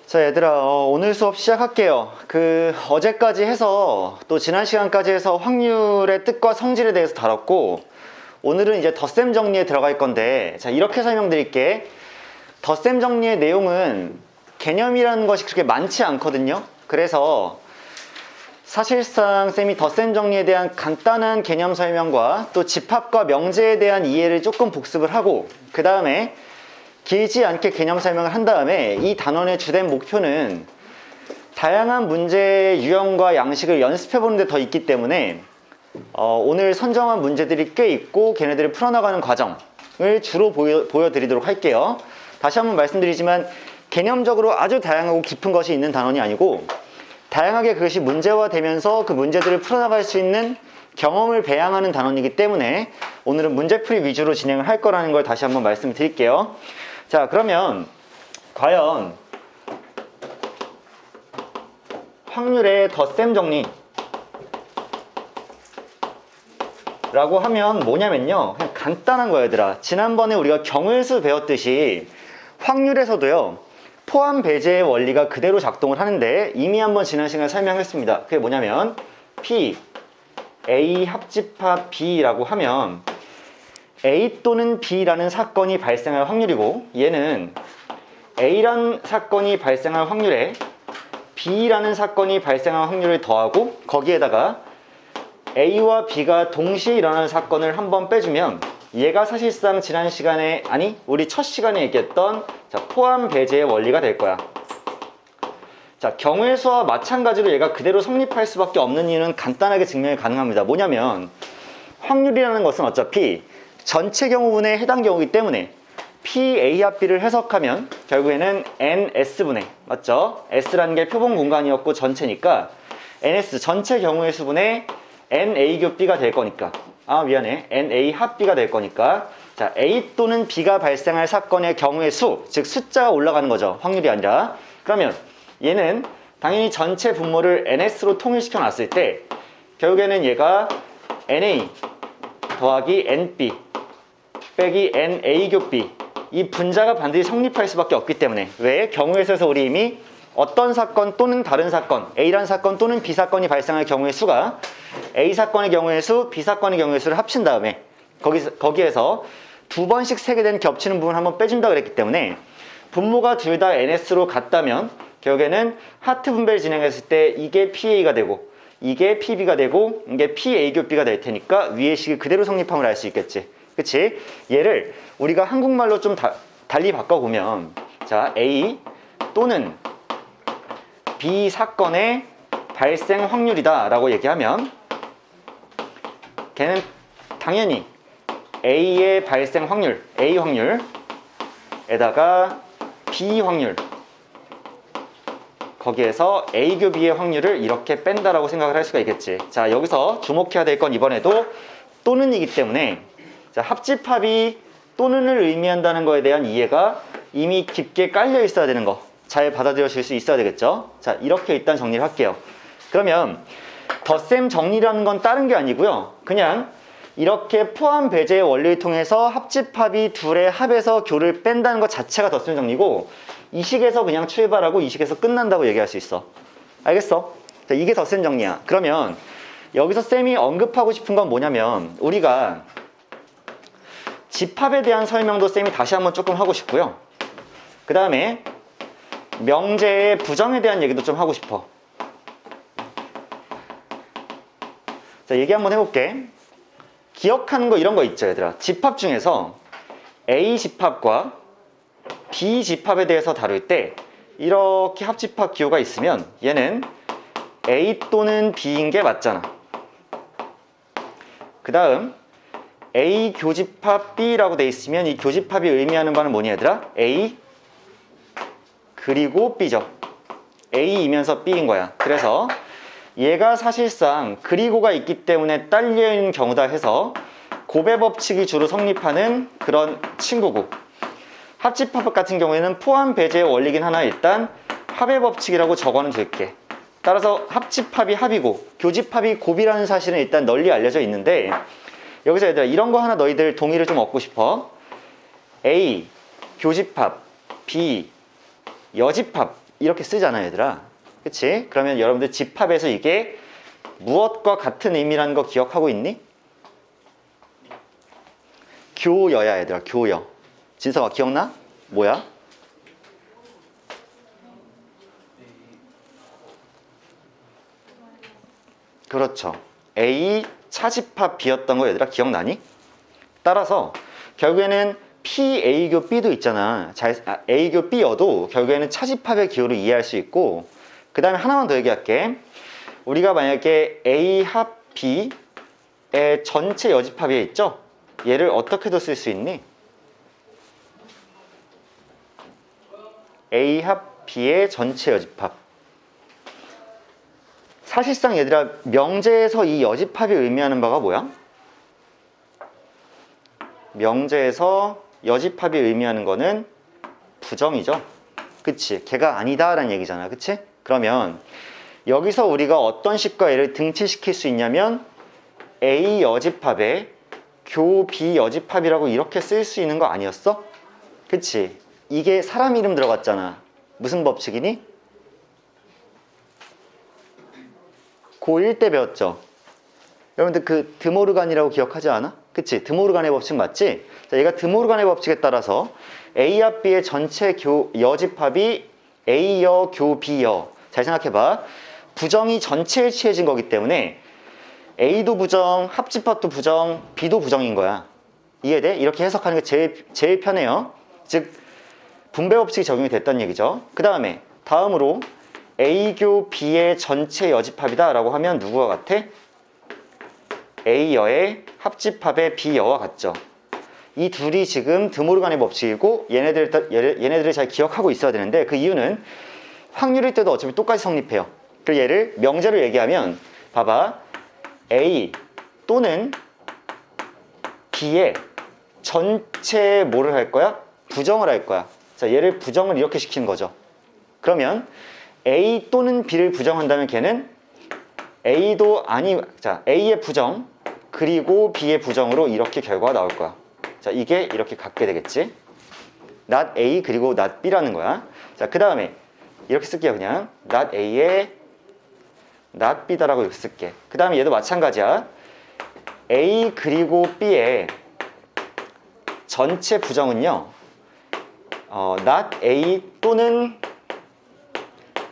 자, 얘들아, 오늘 수업 시작할게요. 어제까지 해서 또 지난 시간까지 해서 확률의 뜻과 성질에 대해서 다뤘고, 오늘은 이제 덧셈 정리에 들어갈 건데, 자, 이렇게 설명드릴게. 덧셈 정리의 내용은 개념이라는 것이 그렇게 많지 않거든요. 그래서 사실상 쌤이 덧셈 정리에 대한 간단한 개념 설명과 또 집합과 명제에 대한 이해를 조금 복습을 하고, 그 다음에 길지 않게 개념 설명을 한 다음에 이 단원의 주된 목표는 다양한 문제의 유형과 양식을 연습해 보는 데 더 있기 때문에 오늘 선정한 문제들이 꽤 있고 걔네들을 풀어나가는 과정을 주로 보여드리도록 할게요. 다시 한번 말씀드리지만 개념적으로 아주 다양하고 깊은 것이 있는 단원이 아니고 다양하게 그것이 문제화되면서 그 문제들을 풀어나갈 수 있는 경험을 배양하는 단원이기 때문에 오늘은 문제풀이 위주로 진행을 할 거라는 걸 다시 한번 말씀드릴게요. 자, 그러면 과연 확률의 덧셈 정리 라고 하면 뭐냐면요, 그냥 간단한 거예요. 얘들아, 지난번에 우리가 경우의 배웠듯이 확률에서도요 포함 배제의 원리가 그대로 작동을 하는데 이미 한번 지난 시간에 설명했습니다. 그게 뭐냐면 P, A 합집합 B라고 하면 A 또는 B라는 사건이 발생할 확률이고, 얘는 A라는 사건이 발생할 확률에 B라는 사건이 발생할 확률을 더하고 거기에다가 A와 B가 동시에 일어나는 사건을 한번 빼주면 얘가 사실상 지난 시간에, 아니 우리 첫 시간에 얘기했던 포함 배제의 원리가 될 거야. 자, 경우의 수와 마찬가지로 얘가 그대로 성립할 수밖에 없는 이유는 간단하게 증명이 가능합니다. 뭐냐면 확률이라는 것은 어차피 전체 경우분에 해당 경우이기 때문에 PA 합 B를 해석하면 결국에는 NS분의, 맞죠? S라는 게 표본 공간이었고 전체니까 NS 전체 경우의 수분의 NA 교 B가 될 거니까, NA 합 B가 될 거니까, 자, A 또는 B가 발생할 사건의 경우의 수, 즉 숫자가 올라가는 거죠. 확률이 아니라. 그러면 얘는 당연히 전체 분모를 NS로 통일시켜 놨을 때 결국에는 얘가 NA 더하기 NB 빼기 NA 교 B, 이 분자가 반드시 성립할 수밖에 없기 때문에. 왜? 경우의 수에서 우리 이미 어떤 사건 또는 다른 사건, A란 사건 또는 B 사건이 발생할 경우의 수가 A 사건의 경우의 수, B 사건의 경우의 수를 합친 다음에 거기에서 두 번씩 세게 된 겹치는 부분을 한번 빼준다 그랬기 때문에 분모가 둘 다 NS로 같다면 결국에는 하트 분배를 진행했을 때 이게 PA가 되고 이게 PB가 되고 이게 PA 교 B가 될 테니까 위의 식이 그대로 성립함을 알 수 있겠지. 그치? 얘를 우리가 한국말로 좀 달리 바꿔보면, 자, A 또는 B 사건의 발생 확률이다 라고 얘기하면 걔는 당연히 A의 발생 확률, A 확률에다가 B 확률, 거기에서 A 교 B의 확률을 이렇게 뺀다라고 생각을 할 수가 있겠지. 자, 여기서 주목해야 될 건 이번에도 또는이기 때문에, 자, 합집합이 또는을 의미한다는 거에 대한 이해가 이미 깊게 깔려 있어야 되는 거, 잘 받아들여질 수 있어야 되겠죠. 자, 이렇게 일단 정리를 할게요. 그러면 덧셈 정리라는 건 다른 게 아니고요, 그냥 이렇게 포함 배제의 원리를 통해서 합집합이 둘의 합에서 교를 뺀다는 것 자체가 덧셈 정리고, 이 식에서 그냥 출발하고 이 식에서 끝난다고 얘기할 수 있어. 알겠어? 자, 이게 덧셈 정리야. 그러면 여기서 쌤이 언급하고 싶은 건 뭐냐면, 우리가 집합에 대한 설명도 쌤이 다시 한번 조금 하고 싶고요, 그 다음에 명제의 부정에 대한 얘기도 좀 하고 싶어. 자, 얘기 한번 해볼게. 기억하는 거 이런 거 있죠, 얘들아. 집합 중에서 A 집합과 B 집합에 대해서 다룰 때 이렇게 합집합 기호가 있으면 얘는 A 또는 B인 게 맞잖아. 그 다음 A 교집합 B라고 돼 있으면 이 교집합이 의미하는 바는 뭐니 얘들아? A 그리고 B죠. A이면서 B인 거야. 그래서 얘가 사실상 그리고가 있기 때문에 딸려있는 경우다 해서 곱의 법칙이 주로 성립하는 그런 친구고, 합집합 같은 경우에는 포함 배제의 원리긴 하나 일단 합의 법칙이라고 적어는 줄게. 따라서 합집합이 합이고 교집합이 곱이라는 사실은 일단 널리 알려져 있는데, 여기서 얘들아 이런 거 하나 너희들 동의를 좀 얻고 싶어. A 교집합, B 여집합, 이렇게 쓰잖아요, 얘들아. 그치? 그러면 여러분들 집합에서 이게 무엇과 같은 의미라는 거 기억하고 있니? 교여야, 얘들아. 교여. 진서가 기억나? 뭐야? 그렇죠. A 차집합 B였던 거 얘들아 기억나니? 따라서 결국에는 P, A교 B도 있잖아. A교 B여도 결국에는 차집합의 기호를 이해할 수 있고, 그 다음에 하나만 더 얘기할게. 우리가 만약에 A 합 B의 전체 여집합이 있죠? 얘를 어떻게도 쓸 수 있니? A 합 B의 전체 여집합. 사실상 얘들아 명제에서 이 여집합이 의미하는 바가 뭐야? 명제에서 여집합이 의미하는 거는 부정이죠. 그치? 걔가 아니다 라는 얘기잖아. 그치? 그러면 여기서 우리가 어떤 식과 얘를 등치시킬 수 있냐면 A 여집합에 교 B 여집합이라고 이렇게 쓸 수 있는 거 아니었어? 그치? 이게 사람 이름 들어갔잖아. 무슨 법칙이니? 고1 때 배웠죠? 여러분들 그 드모르간이라고 기억하지 않아? 그치? 드모르간의 법칙 맞지? 자, 얘가 드모르간의 법칙에 따라서 A 합 B의 전체 여집합이 A여 교 B여. 잘 생각해봐. 부정이 전체에 취해진 거기 때문에 A도 부정, 합집합도 부정, B도 부정인 거야. 이해돼? 이렇게 해석하는 게 제일 편해요. 즉 분배 법칙이 적용이 됐다는 얘기죠. 그 다음에 다음으로 A교 B의 전체 여집합이다 라고 하면 누구와 같아? A여의 합집합의 B여와 같죠. 이 둘이 지금 드모르간의 법칙이고 얘네들을 잘 기억하고 있어야 되는데, 그 이유는 확률일 때도 어차피 똑같이 성립해요. 그리고 얘를 명제로 얘기하면 봐봐. A 또는 B의 전체 뭐를 할 거야? 부정을 할 거야. 자, 얘를 부정을 이렇게 시키는 거죠. 그러면 A 또는 B를 부정한다면 걔는 A의 부정 그리고 B의 부정으로 이렇게 결과가 나올 거야. 자, 이게 이렇게 갖게 되겠지. not A 그리고 not B라는 거야. 자, 그 다음에 이렇게 쓸게요. 그냥 not A에 not B다라고 이렇게 쓸게. 그 다음에 얘도 마찬가지야. A 그리고 B의 전체 부정은요, not A 또는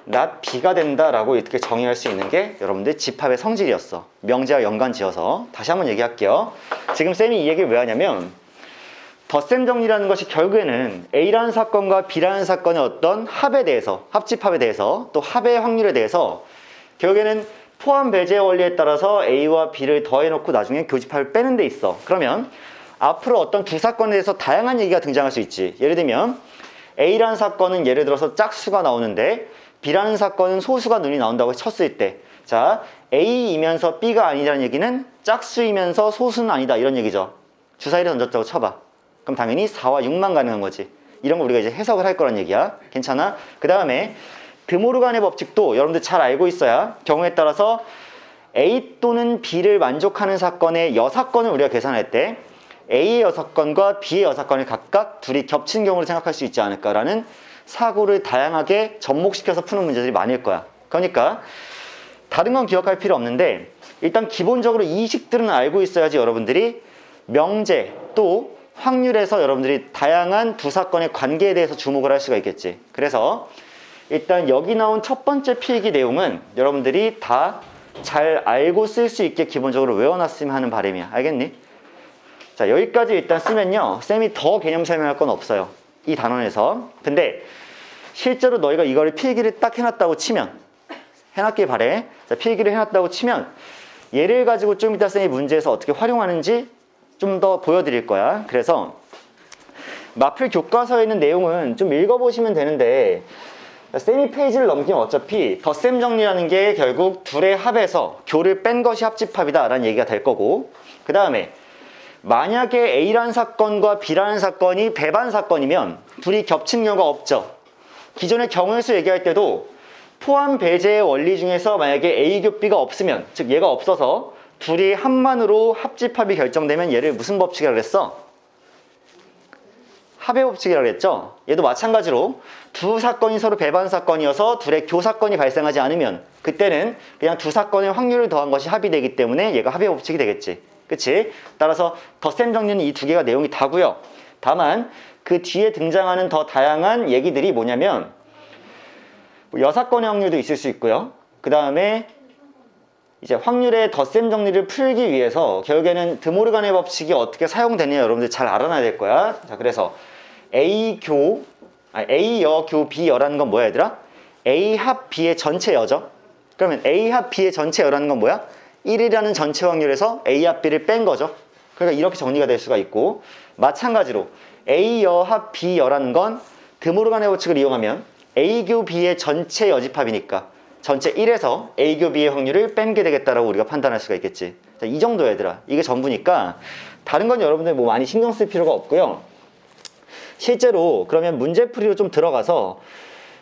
not B가 된다라고 이렇게 정의할 수 있는 게 여러분들 집합의 성질이었어. 명제와 연관 지어서 다시 한번 얘기할게요. 지금 쌤이 이 얘기를 왜 하냐면, 덧셈 정리라는 것이 결국에는 A라는 사건과 B라는 사건의 어떤 합에 대해서, 합집합에 대해서, 또 합의 확률에 대해서 결국에는 포함 배제 원리에 따라서 A와 B를 더해놓고 나중에 교집합을 빼는 데 있어. 그러면 앞으로 어떤 두 사건에 대해서 다양한 얘기가 등장할 수 있지. 예를 들면 A라는 사건은 예를 들어서 짝수가 나오는데 B라는 사건은 소수가 눈이 나온다고 쳤을 때, 자, A이면서 B가 아니라는 얘기는 짝수이면서 소수는 아니다 이런 얘기죠. 주사위를 던졌다고 쳐봐. 그럼 당연히 4와 6만 가능한 거지. 이런 거 우리가 이제 해석을 할 거란 얘기야. 괜찮아? 그 다음에 드모르간의 법칙도 여러분들 잘 알고 있어야 경우에 따라서 A 또는 B를 만족하는 사건의 여사건을 우리가 계산할 때 A의 여사건과 B의 여사건을 각각 둘이 겹친 경우를 생각할 수 있지 않을까라는 사고를 다양하게 접목시켜서 푸는 문제들이 많을 거야. 그러니까 다른 건 기억할 필요 없는데 일단 기본적으로 이 식들은 알고 있어야지 여러분들이 명제 또 확률에서 여러분들이 다양한 두 사건의 관계에 대해서 주목을 할 수가 있겠지. 그래서 일단 여기 나온 첫 번째 필기 내용은 여러분들이 다 잘 알고 쓸 수 있게 기본적으로 외워놨으면 하는 바람이야. 알겠니? 자, 여기까지 일단 쓰면요, 쌤이 더 개념 설명할 건 없어요. 이 단원에서. 근데 실제로 너희가 이거를 필기를 딱 해놨다고 치면, 해놨길 바래. 자, 필기를 해놨다고 치면 얘를 가지고 좀 이따 쌤이 문제에서 어떻게 활용하는지 좀 더 보여드릴 거야. 그래서 마플 교과서에 있는 내용은 좀 읽어보시면 되는데, 쌤이 페이지를 넘기면 어차피 덧셈 정리라는 게 결국 둘의 합에서 교를 뺀 것이 합집합이다 라는 얘기가 될 거고, 그 다음에 만약에 A라는 사건과 B라는 사건이 배반 사건이면 둘이 겹친 경우가 없죠. 기존의 경우의 수 얘기할 때도 포함 배제의 원리 중에서 만약에 A교 B가 없으면, 즉 얘가 없어서 둘이 합만으로 합집합이 결정되면 얘를 무슨 법칙이라고 그랬어? 합의 법칙이라고 했죠. 얘도 마찬가지로 두 사건이 서로 배반 사건이어서 둘의 교사건이 발생하지 않으면 그때는 그냥 두 사건의 확률을 더한 것이 합이 되기 때문에 얘가 합의 법칙이 되겠지. 그치? 따라서 덧셈 정리는 이 두 개가 내용이 다고요. 다만 그 뒤에 등장하는 더 다양한 얘기들이 뭐냐면 여사건의 확률도 있을 수 있고요. 그 다음에 이제 확률의 덧셈 정리를 풀기 위해서 결국에는 드모르간의 법칙이 어떻게 사용되느냐 여러분들 잘 알아놔야 될 거야. 자, 그래서 A 여 교 B 여라는 건 뭐야 얘들아? A 합 B의 전체 여죠. 그러면 A 합 B의 전체 여라는 건 뭐야? 1이라는 전체 확률에서 A 합 B를 뺀 거죠. 그러니까 이렇게 정리가 될 수가 있고, 마찬가지로 A 여 합 B 여라는 건 드모르간의 법칙을 이용하면 A 교 B의 전체 여집합이니까 전체 1에서 A 교 B의 확률을 뺀게 되겠다라고 우리가 판단할 수가 있겠지. 자, 이 정도 얘들아. 이게 전부니까 다른 건 여러분들 뭐 많이 신경 쓸 필요가 없고요. 실제로 그러면 문제풀이로 좀 들어가서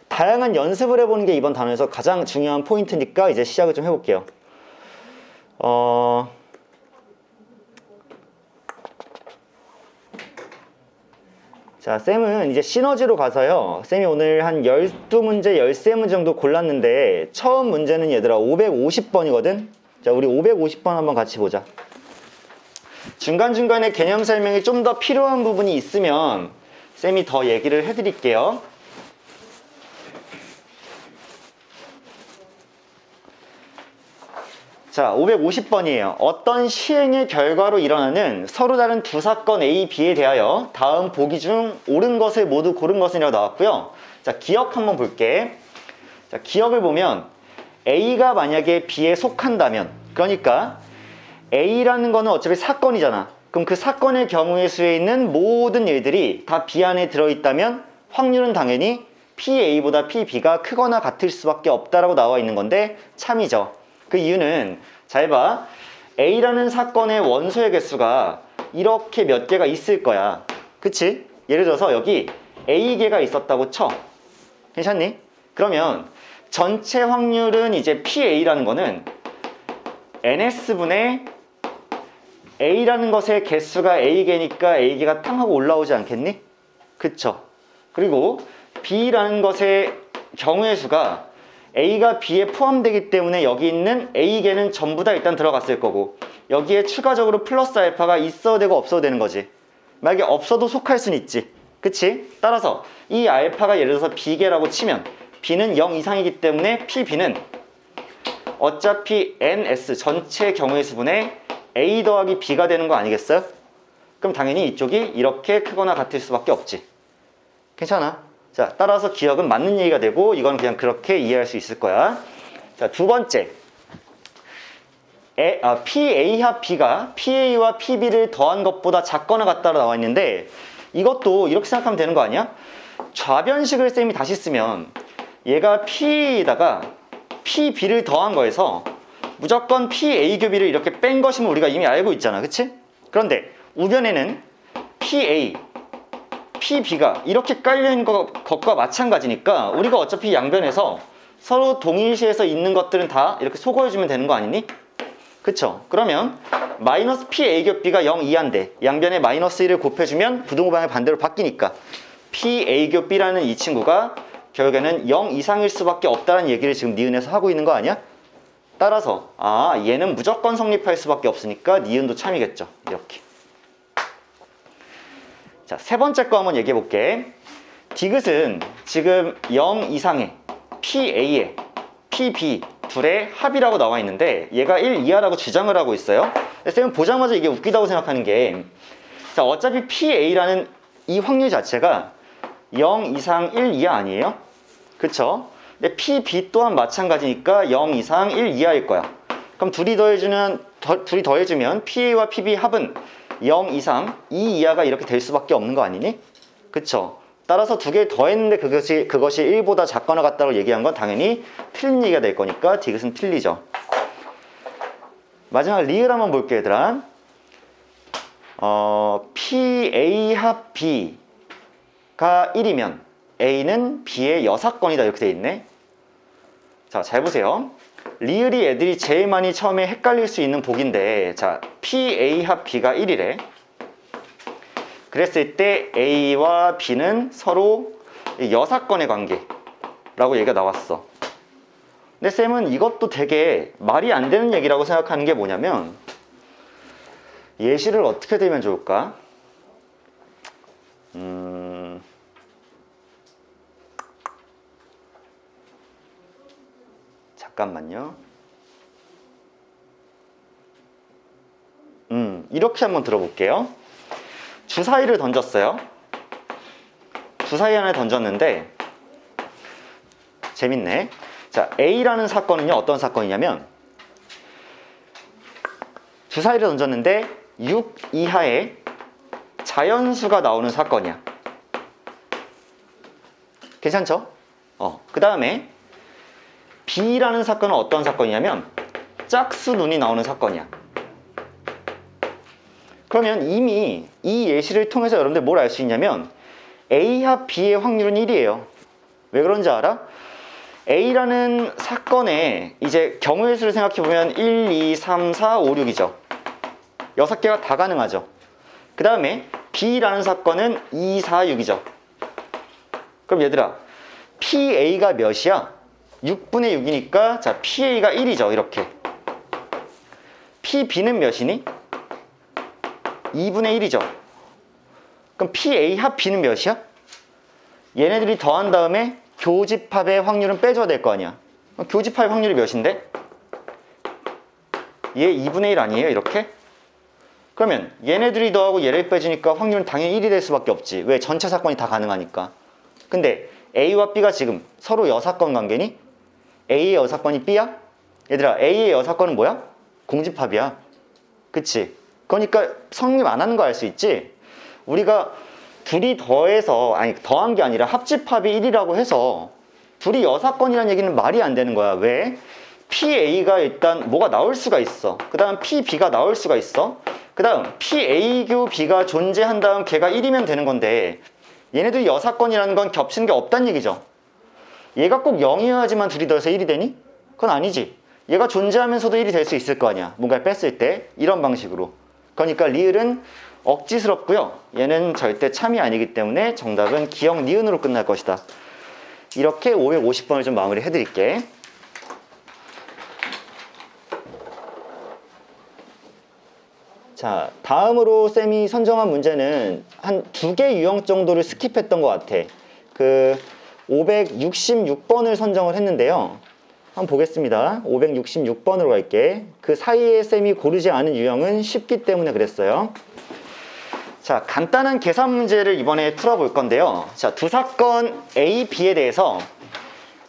다양한 연습을 해보는 게 이번 단원에서 가장 중요한 포인트니까 이제 시작을 좀 해볼게요. 자, 쌤은 이제 시너지로 가서요. 쌤이 오늘 한 12문제, 13문제 정도 골랐는데 처음 문제는 얘들아 550번이거든. 자, 우리 550번 한번 같이 보자. 중간중간에 개념 설명이 좀 더 필요한 부분이 있으면 쌤이 더 얘기를 해드릴게요. 자, 550번이에요. 어떤 시행의 결과로 일어나는 서로 다른 두 사건 A, B에 대하여 다음 보기 중 옳은 것을 모두 고른 것이라고 나왔고요. 자, 기억 한번 볼게. 자, 기억을 보면 A가 만약에 B에 속한다면, 그러니까 A라는 거는 어차피 사건이잖아. 그럼 그 사건의 경우의 수에 있는 모든 일들이 다 B 안에 들어있다면 확률은 당연히 PA보다 PB가 크거나 같을 수밖에 없다라고 나와 있는 건데 참이죠. 그 이유는 잘 봐. A라는 사건의 원소의 개수가 이렇게 몇 개가 있을 거야. 그치? 예를 들어서 여기 A개가 있었다고 쳐. 괜찮니? 그러면 전체 확률은 이제 PA라는 거는 NS분의 A라는 것의 개수가 A개니까 A개가 탕 하고 올라오지 않겠니? 그쵸? 그리고 B라는 것의 경우의 수가 A가 B에 포함되기 때문에 여기 있는 A개는 전부 다 일단 들어갔을 거고 여기에 추가적으로 플러스 알파가 있어도 되고 없어도 되는 거지. 만약에 없어도 속할 수는 있지. 그치? 따라서 이 알파가 예를 들어서 B개라고 치면 B는 0 이상이기 때문에 PB는 어차피 NS 전체 경우의 수분의 A 더하기 B가 되는 거 아니겠어요? 그럼 당연히 이쪽이 이렇게 크거나 같을 수밖에 없지. 괜찮아? 자, 따라서 기억은 맞는 얘기가 되고 이건 그냥 그렇게 이해할 수 있을 거야. 자, 두 번째. PA 합 B가 PA와 PB를 더한 것보다 작거나 같다로 나와 있는데 이것도 이렇게 생각하면 되는 거 아니야? 좌변식을 쌤이 다시 쓰면 얘가 P에다가 PB를 더한 거에서 무조건 PA 교비를 이렇게 뺀 것임을 우리가 이미 알고 있잖아. 그치? 그런데 우변에는 PA PB가 이렇게 깔려있는 것과 마찬가지니까 우리가 어차피 양변에서 서로 동일시해서 있는 것들은 다 이렇게 소거해주면 되는 거 아니니? 그쵸? 그러면 마이너스 PA 겹 B가 0 이하인데 양변에 마이너스 1을 곱해주면 부등호방이 반대로 바뀌니까 PA 겹 B라는 이 친구가 결국에는 0 이상일 수밖에 없다는 얘기를 지금 니은에서 하고 있는 거 아니야? 따라서 얘는 무조건 성립할 수밖에 없으니까 니은도 참이겠죠. 이렇게. 자, 세 번째 거 한번 얘기해 볼게. 디귿은 지금 0 이상의 PA에 PB 둘의 합이라고 나와 있는데 얘가 1 이하라고 주장을 하고 있어요. 쌤은 보자마자 이게 웃기다고 생각하는 게 자, 어차피 PA라는 이 확률 자체가 0 이상 1 이하 아니에요? 그쵸? 근데 PB 또한 마찬가지니까 0 이상 1 이하일 거야. 그럼 둘이 더해주면 PA와 PB 합은 0 이상 2 이하가 이렇게 될 수밖에 없는 거 아니니? 그쵸? 따라서 두 개 더했는데 그것이 1보다 작거나 같다고 얘기한 건 당연히 틀린 얘기가 될 거니까 디귿은 틀리죠. 마지막 리을 한번 볼게요, 얘들아. PA 합 B가 1이면 A는 B의 여사건이다 이렇게 돼 있네. 자, 잘 보세요. 리을이 애들이 제일 많이 처음에 헷갈릴 수 있는 복인데 자, PA 합 B가 1이래. 그랬을 때 A와 B는 서로 여사건의 관계라고 얘기가 나왔어. 근데 쌤은 이것도 되게 말이 안 되는 얘기라고 생각하는 게 뭐냐면, 예시를 어떻게 들면 좋을까? 잠깐만요. 이렇게 한번 들어볼게요. 주사위를 던졌어요. 주사위 하나 던졌는데, 재밌네. 자, A라는 사건은요, 어떤 사건이냐면, 주사위를 던졌는데 6 이하의 자연수가 나오는 사건이야. 괜찮죠? 그 다음에 B라는 사건은 어떤 사건이냐면 짝수 눈이 나오는 사건이야. 그러면 이미 이 예시를 통해서 여러분들 뭘 알 수 있냐면 A와 B의 확률은 1이에요. 왜 그런지 알아? A라는 사건에 이제 경우의 수를 생각해보면 1, 2, 3, 4, 5, 6이죠. 6개가 다 가능하죠. 그 다음에 B라는 사건은 2, 4, 6이죠. 그럼 얘들아, PA가 몇이야? 6분의 6이니까 자, PA가 1이죠. 이렇게. PB는 몇이니? 2분의 1이죠. 그럼 PA 합 B는 몇이야? 얘네들이 더한 다음에 교집합의 확률은 빼줘야 될 거 아니야. 교집합의 확률이 몇인데? 얘 2분의 1 아니에요? 이렇게? 그러면 얘네들이 더하고 얘를 빼주니까 확률은 당연히 1이 될 수밖에 없지. 왜? 전체 사건이 다 가능하니까. 근데 A와 B가 지금 서로 여사건 관계니? A의 여사건이 B야? 얘들아, A의 여사건은 뭐야? 공집합이야. 그치? 그러니까 성립 안 하는 거 알 수 있지? 우리가 둘이 더해서, 아니 더한 게 아니라 합집합이 1이라고 해서 둘이 여사건이라는 얘기는 말이 안 되는 거야. 왜? PA가 일단 뭐가 나올 수가 있어. 그 다음 PB가 나올 수가 있어. 그 다음 PA교 B가 존재한 다음 걔가 1이면 되는 건데, 얘네들이 여사건이라는 건 겹치는 게 없다는 얘기죠. 얘가 꼭 0이어야지만 둘이 더해서 1이 되니? 그건 아니지. 얘가 존재하면서도 1이 될 수 있을 거 아니야. 뭔가를 뺐을 때 이런 방식으로. 그러니까 리을은 억지스럽고요. 얘는 절대 참이 아니기 때문에 정답은 기억 니은으로 끝날 것이다. 이렇게 550번을 좀 마무리 해드릴게. 자, 다음으로 쌤이 선정한 문제는 한 2개 유형 정도를 스킵했던 것 같아. 그 566번을 선정을 했는데요. 한번 보겠습니다. 566번으로 갈게. 그 사이에 쌤이 고르지 않은 유형은 쉽기 때문에 그랬어요. 자, 간단한 계산 문제를 이번에 풀어볼 건데요. 자, 두 사건 A, B에 대해서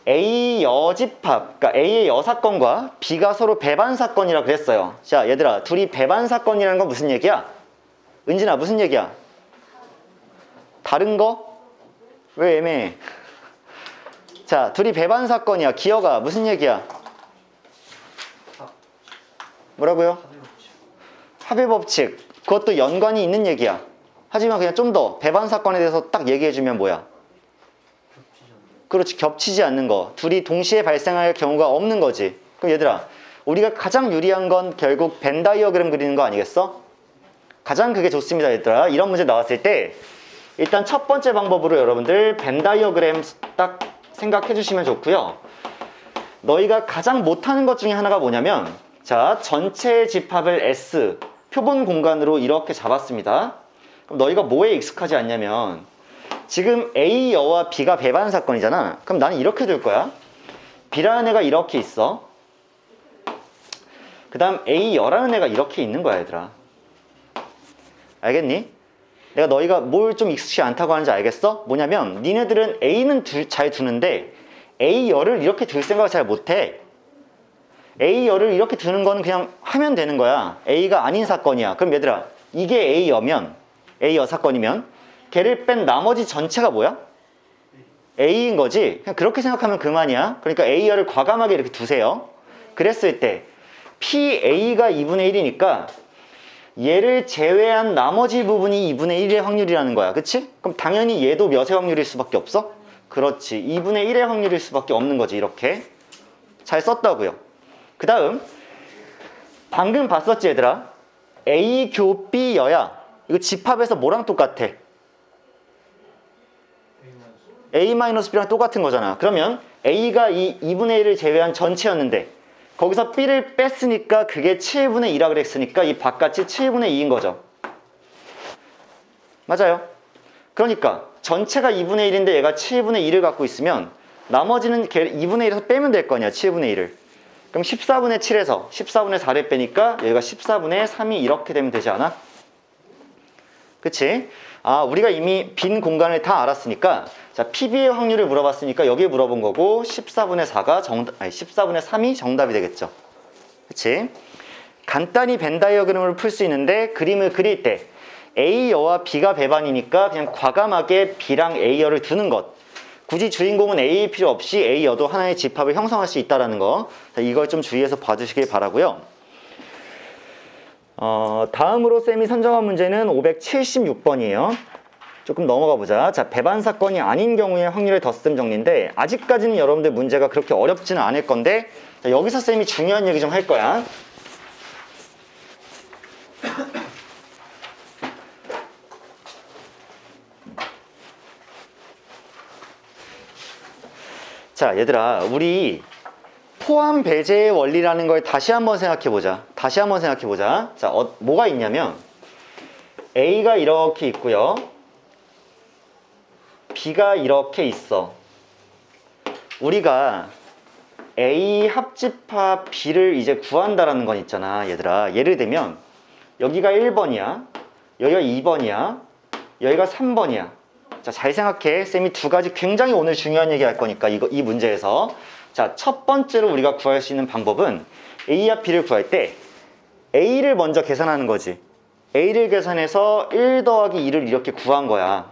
A 여집합, 그러니까 A의 여사건과 B가 서로 배반 사건이라 그랬어요. 자, 얘들아, 둘이 배반 사건이라는 건 무슨 얘기야? 은진아, 무슨 얘기야? 다른 거? 왜 애매해? 자, 둘이 배반 사건이야. 기어가 무슨 얘기야? 뭐라고요? 합의 법칙. 그것도 연관이 있는 얘기야. 하지만 그냥 좀 더 배반 사건에 대해서 딱 얘기해주면 뭐야? 그렇지, 겹치지 않는 거. 둘이 동시에 발생할 경우가 없는 거지. 그럼 얘들아, 우리가 가장 유리한 건 결국 벤 다이어그램 그리는 거 아니겠어? 가장 그게 좋습니다, 얘들아. 이런 문제 나왔을 때 일단 첫 번째 방법으로 여러분들 벤 다이어그램 딱 생각해 주시면 좋고요. 너희가 가장 못하는 것 중에 하나가 뭐냐면, 자, 전체 집합을 S, 표본 공간으로 이렇게 잡았습니다. 그럼 너희가 뭐에 익숙하지 않냐면, 지금 A여와 B가 배반 사건이잖아. 그럼 나는 이렇게 둘 거야. B라는 애가 이렇게 있어. 그 다음 A여라는 애가 이렇게 있는 거야, 얘들아. 알겠니? 내가 너희가 뭘 좀 익숙치 않다고 하는지 알겠어? 뭐냐면 니네들은 A는 잘 두는데 A여를 이렇게 둘 생각을 잘 못해. A여를 이렇게 두는 거는 그냥 하면 되는 거야. A가 아닌 사건이야. 그럼 얘들아, 이게 A여면, A여 사건이면 걔를 뺀 나머지 전체가 뭐야? A인 거지. 그냥 그렇게 생각하면 그만이야. 그러니까 A여를 과감하게 이렇게 두세요. 그랬을 때 PA가 2분의 1이니까 얘를 제외한 나머지 부분이 2분의 1의 확률이라는 거야. 그치? 그럼 당연히 얘도 몇의 확률일 수밖에 없어? 그렇지. 2분의 1의 확률일 수밖에 없는 거지. 이렇게. 잘 썼다고요. 그 다음 방금 봤었지, 얘들아? A 교 B여야 이거 집합에서 뭐랑 똑같아? A-B랑 똑같은 거잖아. 그러면 A가 이 2분의 1을 제외한 전체였는데 거기서 B를 뺐으니까 그게 7분의 2라 그랬으니까 이 바깥이 7분의 2인 거죠. 맞아요. 그러니까 전체가 2분의 1인데 얘가 7분의 2를 갖고 있으면 나머지는 2분의 1에서 빼면 될 거 아니야. 7분의 1을. 그럼 14분의 7에서 14분의 4를 빼니까 여기가 14분의 3이 이렇게 되면 되지 않아? 그치? 아, 우리가 이미 빈 공간을 다 알았으니까 자, PB의 확률을 물어봤으니까 여기에 물어본 거고 14분의 4가 14분의 3이 정답이 되겠죠. 그치? 간단히 벤 다이어그램을 풀 수 있는데 그림을 그릴 때 A여와 B가 배반이니까 그냥 과감하게 B랑 A여를 두는 것. 굳이 주인공은 A일 필요 없이 A여도 하나의 집합을 형성할 수 있다는 거. 자, 이걸 좀 주의해서 봐주시길 바라고요. 다음으로 쌤이 선정한 문제는 576번이에요. 조금 넘어가 보자. 자, 배반 사건이 아닌 경우의 확률의 덧셈 정리인데 아직까지는 여러분들 문제가 그렇게 어렵지는 않을 건데 자, 여기서 쌤이 중요한 얘기 좀 할 거야. 자, 얘들아, 우리 포함 배제의 원리라는 걸 다시 한번 생각해 보자. 자, 뭐가 있냐면 A가 이렇게 있고요. B가 이렇게 있어. 우리가 A 합집합 B를 이제 구한다라는 건 있잖아, 얘들아. 예를 들면 여기가 1번이야. 여기가 2번이야. 여기가 3번이야. 자, 잘 생각해. 쌤이 두 가지 굉장히 오늘 중요한 얘기 할 거니까 이 문제에서 자, 첫 번째로 우리가 구할 수 있는 방법은 A와 B를 구할 때 A를 먼저 계산하는 거지. A를 계산해서 1 더하기 2를 이렇게 구한 거야.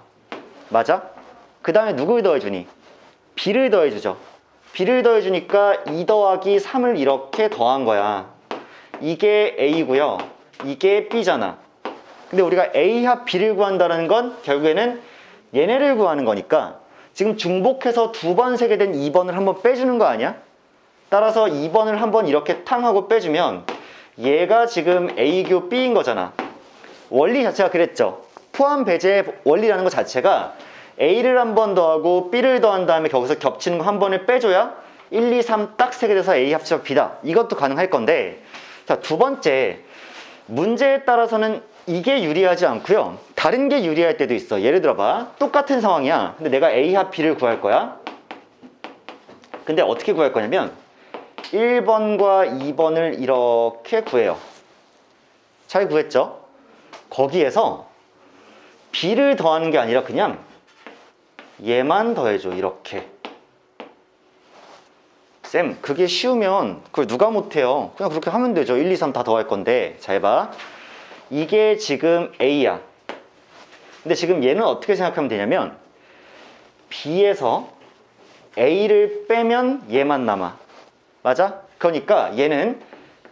맞아? 그 다음에 누굴 더해주니? B를 더해주죠. B를 더해주니까 2 더하기 3을 이렇게 더한 거야. 이게 A고요. 이게 B잖아. 근데 우리가 A합 B를 구한다는 건 결국에는 얘네를 구하는 거니까 지금 중복해서 두 번 세게 된 2번을 한번 빼주는 거 아니야? 따라서 2번을 한번 이렇게 탕 하고 빼주면 얘가 지금 A교 B인 거잖아. 원리 자체가 그랬죠. 포함 배제 원리라는 것 자체가 A를 한 번 더하고 B를 더한 다음에 거기서 겹치는 거 한 번을 빼줘야 1, 2, 3 딱 세게 돼서 A 합치면 B다. 이것도 가능할 건데 자, 두 번째 문제에 따라서는 이게 유리하지 않고요. 다른 게 유리할 때도 있어. 예를 들어봐. 똑같은 상황이야. 근데 내가 A합 B를 구할 거야. 근데 어떻게 구할 거냐면 1번과 2번을 이렇게 구해요. 잘 구했죠? 거기에서 B를 더하는 게 아니라 그냥 얘만 더해줘. 이렇게. 쌤, 그게 쉬우면 그걸 누가 못해요. 그냥 그렇게 하면 되죠. 1, 2, 3 다 더할 건데. 잘 봐. 이게 지금 A야. 근데 지금 얘는 어떻게 생각하면 되냐면 B에서 A를 빼면 얘만 남아. 맞아? 그러니까 얘는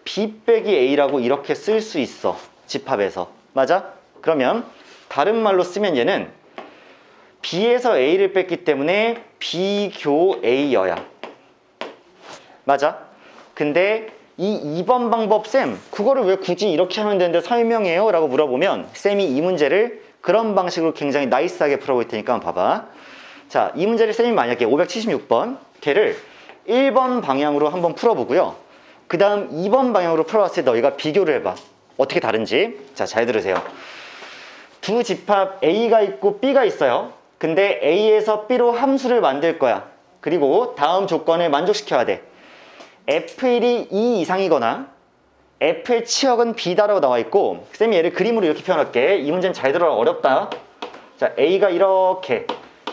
B 빼기 A라고 이렇게 쓸 수 있어. 집합에서. 맞아? 그러면 다른 말로 쓰면 얘는 B에서 A를 뺐기 때문에 B교 A여야. 맞아? 근데 이 2번 방법 쌤 그거를 왜 굳이 이렇게 하면 되는데 설명해요? 라고 물어보면 쌤이 이 문제를 그런 방식으로 굉장히 나이스하게 풀어볼 테니까 한번 봐봐. 자, 이 문제를 쌤이 만약에 576번 걔를 1번 방향으로 한번 풀어보고요. 그 다음 2번 방향으로 풀어봤을 때 너희가 비교를 해봐. 어떻게 다른지. 자, 잘 들으세요. 두 집합 A가 있고 B가 있어요. 근데 A에서 B로 함수를 만들 거야. 그리고 다음 조건을 만족시켜야 돼. F1이 2 이상이거나 F의 치역은 B다라고 나와 있고 쌤이 얘를 그림으로 이렇게 표현할게. 이 문제는 잘 들어라. 어렵다. 자, A가 이렇게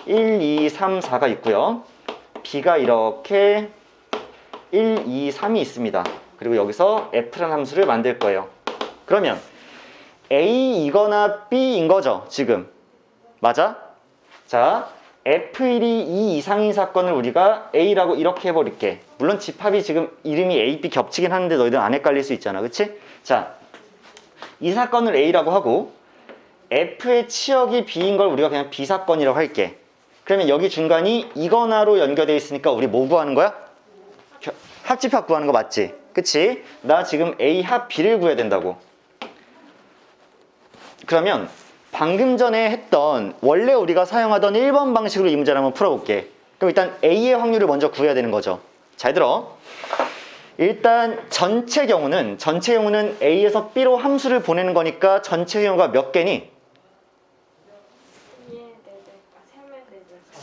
1, 2, 3, 4가 있고요. B가 이렇게 1, 2, 3이 있습니다. 그리고 여기서 F라는 함수를 만들 거예요. 그러면 A이거나 B인 거죠, 지금. 맞아? 자, F1이 2 이상인 사건을 우리가 A라고 이렇게 해버릴게. 물론 집합이 지금 이름이 A, B 겹치긴 하는데 너희들 안 헷갈릴 수 있잖아. 그치? 자, 이 사건을 A라고 하고 F의 치역이 B인 걸 우리가 그냥 B 사건이라고 할게. 그러면 여기 중간이 이거나로 연결되어 있으니까 우리 뭐 구하는 거야? 합집합 구하는 거 맞지? 그치? 나 지금 A 합 B를 구해야 된다고. 그러면 방금 전에 했던 원래 우리가 사용하던 1번 방식으로 이 문제를 한번 풀어볼게. 그럼 일단 A의 확률을 먼저 구해야 되는 거죠. 잘 들어. 일단 전체 경우는 A에서 B로 함수를 보내는 거니까 전체 경우가 몇 개니?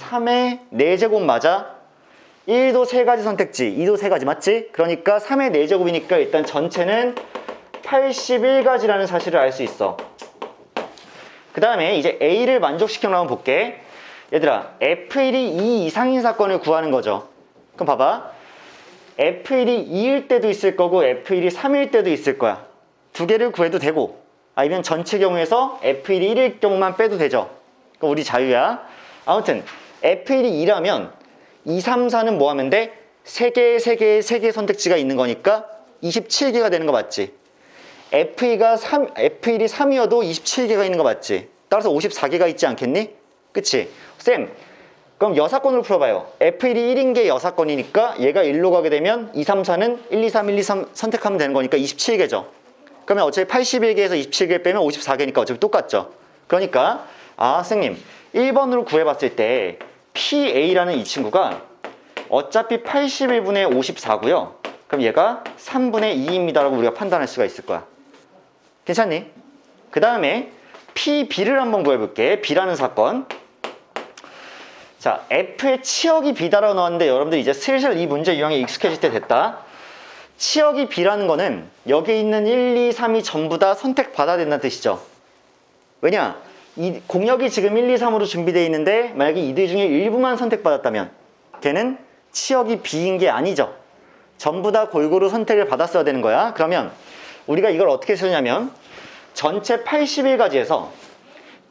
3의 4제곱 맞아? 1도 3가지 선택지, 2도 3가지 맞지? 그러니까 3의 4제곱이니까 일단 전체는 81가지라는 사실을 알 수 있어. 그 다음에 이제 A를 만족시키려고 한번 볼게. 얘들아, F1이 2 이상인 사건을 구하는 거죠. 그럼 봐봐. F1이 2일 때도 있을 거고 F1이 3일 때도 있을 거야. 두 개를 구해도 되고, 아니면 전체 경우에서 F1이 1일 경우만 빼도 되죠. 그럼 우리 자유야. 아무튼 F1이 2라면 2, 3, 4는 뭐 하면 돼? 3개의 선택지가 있는 거니까 27개가 되는 거 맞지? F1이 3이어도 27개가 있는 거 맞지? 따라서 54개가 있지 않겠니? 그치? 쌤, 그럼 여사건으로 풀어봐요. F1이 1인 게 여사건이니까 얘가 1로 가게 되면 2, 3, 4는 1, 2, 3, 1, 2, 3 선택하면 되는 거니까 27개죠. 그러면 어차피 81개에서 27개 빼면 54개니까 어차피 똑같죠. 그러니까 선생님 1번으로 구해봤을 때 PA라는 이 친구가 어차피 81분의 54고요. 그럼 얘가 3분의 2입니다 라고 우리가 판단할 수가 있을 거야. 괜찮니? 그 다음에 PB를 한번 구해볼게. B라는 사건. 자, F의 치역이 B다라고 나왔는데 여러분들 이제 슬슬 이 문제 유형에 익숙해질 때 됐다. 치역이 B라는 거는 여기 있는 1, 2, 3이 전부 다 선택받아야 된다는 뜻이죠. 왜냐? 이 공역이 지금 1, 2, 3으로 준비되어 있는데 만약에 이들 중에 일부만 선택받았다면 걔는 치역이 B인 게 아니죠. 전부 다 골고루 선택을 받았어야 되는 거야. 그러면 우리가 이걸 어떻게 쓰냐면 전체 81가지에서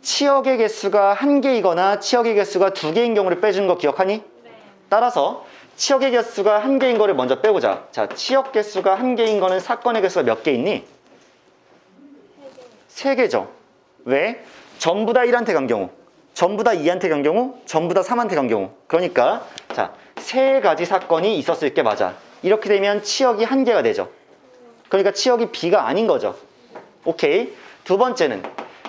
치역의 개수가 1개이거나 치역의 개수가 2개인 경우를 빼주는 거 기억하니? 네. 따라서 치역의 개수가 1개인 거를 먼저 빼보자. 자, 치역 개수가 1개인 거는 사건의 개수가 몇 개 있니? 3개죠. 왜? 전부 다 1한테 간 경우, 전부 다 2한테 간 경우, 전부 다 3한테 간 경우. 그러니까 자, 3가지 사건이 있었을 게 맞아. 이렇게 되면 치역이 1개가 되죠. 그러니까 치역이 B가 아닌 거죠. 오케이. 두 번째는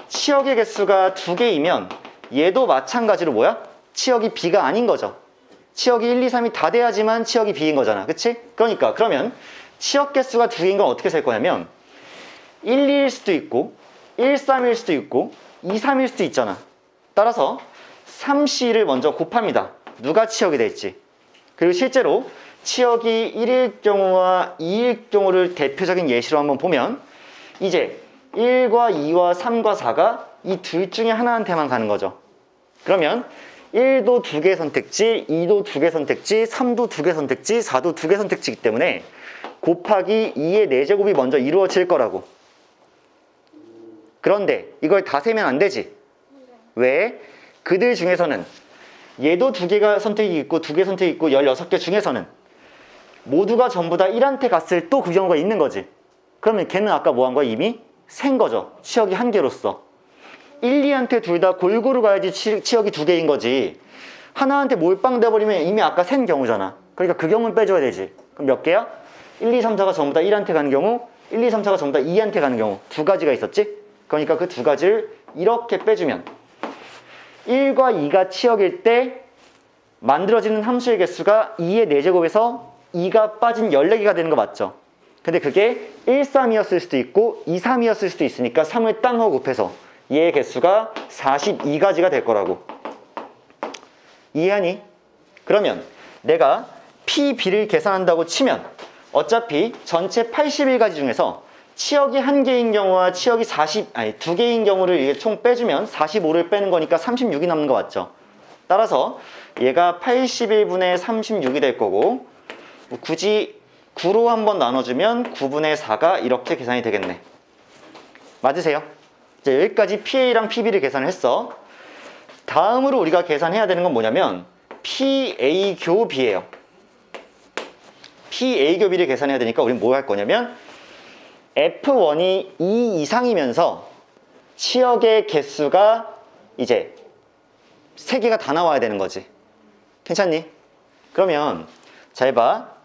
치역의 개수가 2개이면 얘도 마찬가지로 뭐야? 치역이 B가 아닌 거죠. 치역이 1, 2, 3이 다 돼야지만 치역이 B인 거잖아. 그치? 그러니까 그러면 치역 개수가 2개인 건 어떻게 셀 거냐면 1, 2일 수도 있고 1, 3일 수도 있고 2, 3일 수도 있잖아. 따라서 3C를 먼저 곱합니다. 누가 치역이 될지. 그리고 실제로 치역이 1일 경우와 2일 경우를 대표적인 예시로 한번 보면 이제 1과 2와 3과 4가 이 둘 중에 하나한테만 가는 거죠. 그러면 1도 2개 선택지, 2도 2개 선택지, 3도 2개 선택지, 4도 2개 선택지이기 때문에 곱하기 2의 4제곱이 먼저 이루어질 거라고. 그런데 이걸 다 세면 안 되지. 왜? 그들 중에서는 얘도 2개가 선택이 있고 2개 선택이 있고 16개 중에서는 모두가 전부 다 1한테 갔을 또 그 경우가 있는 거지. 그러면 걔는 아까 뭐 한 거야? 이미 센 거죠. 치역이 1개로서. 1, 2한테 둘 다 골고루 가야지 치역이 2개인 거지. 하나한테 몰빵 돼버리면 이미 아까 센 경우잖아. 그러니까 그 경우는 빼줘야 되지. 그럼 몇 개야? 1, 2, 3, 4가 전부 다 1한테 가는 경우, 1, 2, 3, 4가 전부 다 2한테 가는 경우. 2가지가 있었지? 그러니까 그 2가지를 이렇게 빼주면 1과 2가 치역일 때 만들어지는 함수의 개수가 2의 4제곱에서 2가 빠진 14개가 되는 거 맞죠? 근데 그게 1, 3이었을 수도 있고 2, 3이었을 수도 있으니까 3을 땅 하고 곱해서 얘의 개수가 42가지가 될 거라고. 이해하니? 그러면 내가 PB를 계산한다고 치면 어차피 전체 81가지 중에서 치역이 1개인 경우와 치역이 2개인 경우를 총 빼주면 45를 빼는 거니까 36이 남는 거 맞죠? 따라서 얘가 81분의 36이 될 거고 굳이 9로 한번 나눠주면 9분의 4가 이렇게 계산이 되겠네. 맞으세요? 이제 여기까지 PA랑 PB를 계산을 했어. 다음으로 우리가 계산해야 되는 건 뭐냐면 PA 교 B예요. PA 교 B를 계산해야 되니까 우리는 뭐 할 거냐면 F1이 2 이상이면서 치역의 개수가 이제 3개가 다 나와야 되는 거지. 괜찮니? 그러면 잘 봐.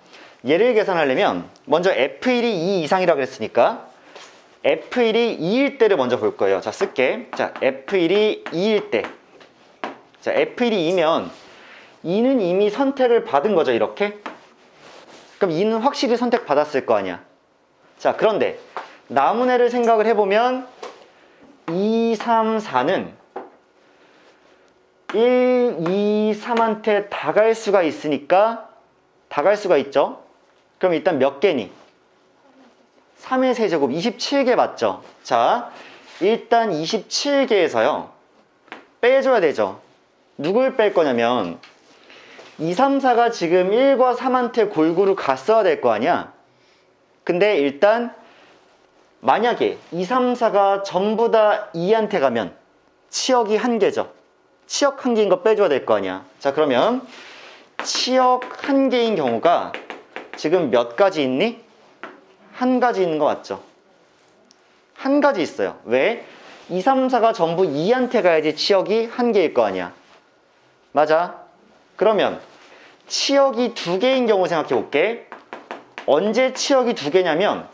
얘를 계산하려면 먼저 F1이 2 이상이라고 그랬으니까 F1이 2일 때를 먼저 볼 거예요. 자, 쓸게. 자, F1이 2일 때. 자, F1이 2면 2는 이미 선택을 받은 거죠, 이렇게. 그럼 2는 확실히 선택받았을 거 아니야. 자, 그런데 나무네를 생각을 해보면 2, 3, 4는 1, 2, 3한테 다 갈 수가 있으니까 다 갈 수가 있죠. 그럼 일단 몇 개니? 3의 세제곱 27개 맞죠? 자, 일단 27개에서요 빼줘야 되죠. 누굴 뺄 거냐면 2, 3, 4가 지금 1과 3한테 골고루 갔어야 될 거 아니야. 근데 일단 만약에 2, 3, 4가 전부 다 2한테 가면 치역이 1개죠. 치역 1개인 거 빼줘야 될 거 아니야. 자, 그러면 치역 1개인 경우가 지금 몇 가지 있니? 1가지 있는 거 맞죠? 1가지 있어요. 왜? 2, 3, 4가 전부 2한테 가야지 치역이 1개일 거 아니야. 맞아. 그러면 치역이 2개인 경우 생각해 볼게. 언제 치역이 2개냐면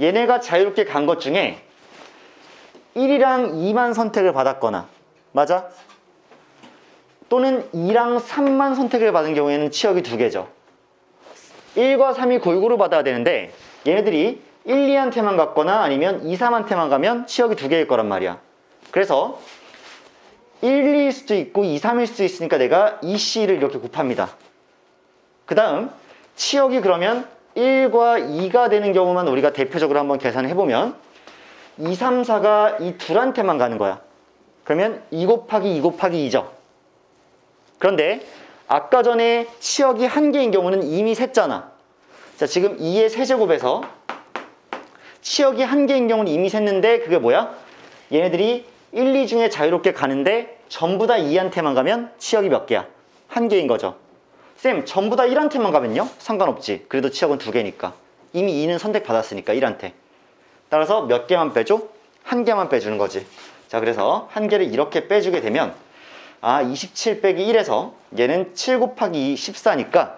얘네가 자유롭게 간 것 중에 1이랑 2만 선택을 받았거나, 맞아? 또는 2랑 3만 선택을 받은 경우에는 치역이 2개죠. 1과 3이 골고루 받아야 되는데 얘네들이 1, 2한테만 갔거나 아니면 2, 3한테만 가면 치역이 2개일 거란 말이야. 그래서 1, 2일 수도 있고 2, 3일 수도 있으니까 내가 2C를 이렇게 곱합니다. 그 다음 치역이 그러면 1과 2가 되는 경우만 우리가 대표적으로 한번 계산을 해보면 2, 3, 4가 이 둘한테만 가는 거야. 그러면 2 곱하기 2 곱하기 2죠. 그런데 아까 전에 치역이 1개인 경우는 이미 셌잖아. 자, 지금 2의 세제곱에서 치역이 1개인 경우는 이미 셌는데 그게 뭐야? 얘네들이 1, 2 중에 자유롭게 가는데 전부 다 2한테만 가면 치역이 몇 개야? 1개인 거죠. 쌤, 전부 다 1한테만 가면요? 상관없지. 그래도 치역은 2개니까. 이미 2는 선택받았으니까 1한테. 따라서 몇 개만 빼줘? 1개만 빼주는 거지. 자, 그래서 1개를 이렇게 빼주게 되면 27 빼기 1에서 얘는 7 곱하기 2, 14니까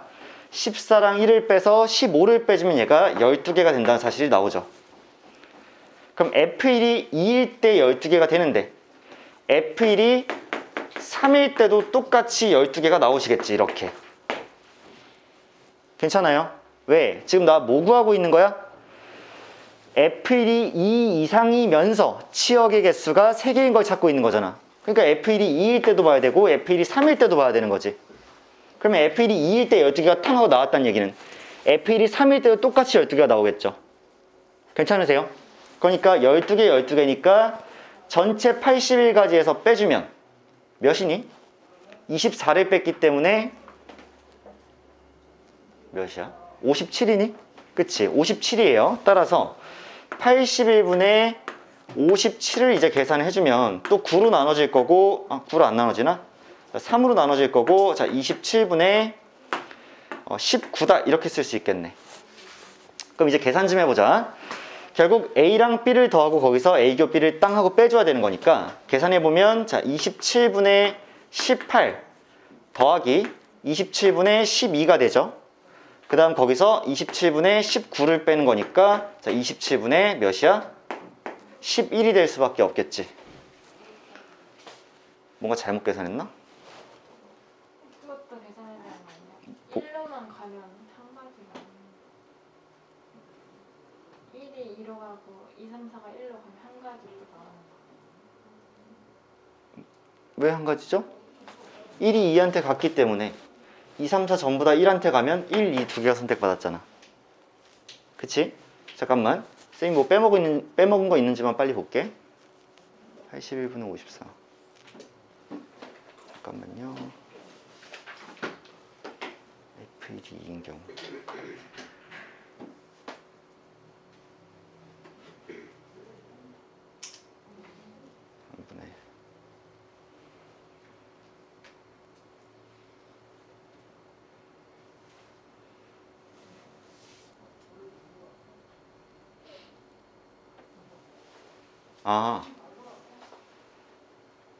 14랑 1을 빼서 15를 빼주면 얘가 12개가 된다는 사실이 나오죠. 그럼 F1이 2일 때 12개가 되는데 F1이 3일 때도 똑같이 12개가 나오시겠지, 이렇게. 괜찮아요? 왜? 지금 나 뭐 구하고 있는 거야? F1이 2 이상이면서 치역의 개수가 3개인 걸 찾고 있는 거잖아. 그러니까 F1이 2일 때도 봐야 되고 F1이 3일 때도 봐야 되는 거지. 그러면 F1이 2일 때 12개가 탕 하고 나왔다는 얘기는 F1이 3일 때도 똑같이 12개가 나오겠죠. 괜찮으세요? 그러니까 12개, 12개니까 전체 81가지에서 빼주면 몇이니? 24를 뺐기 때문에 몇이야? 57이니? 그치? 57이에요. 따라서 81분의 57을 이제 계산을 해주면 또 9로 나눠질 거고, 9로 안 나눠지나? 3으로 나눠질 거고, 자, 27분의 19다. 이렇게 쓸 수 있겠네. 그럼 이제 계산 좀 해보자. 결국 A랑 B를 더하고 거기서 A 교 B를 땅 하고 빼줘야 되는 거니까 계산해보면, 자, 27분의 18 더하기 27분의 12가 되죠. 그 다음 거기서 27분의 19를 빼는 거니까, 자, 27분의 몇이야? 11이 될 수밖에 없겠지. 뭔가 잘못 계산했나? 그것도 계산해야 되는 거 아니야? 1로만 가면 한 가지가 1이 2로 가고 2, 3, 4가 1로 가면 한 가지로 나오는 거. 왜 한 가지죠? 1이 2한테 갔기 때문에 2, 3, 4 전부 다 1한테 가면 1, 2 두 개가 선택받았잖아. 그치? 잠깐만. 쌤이 뭐 빼먹은 거 있는지만 빨리 볼게. 81분의 54. 잠깐만요. F1이 2인 경우.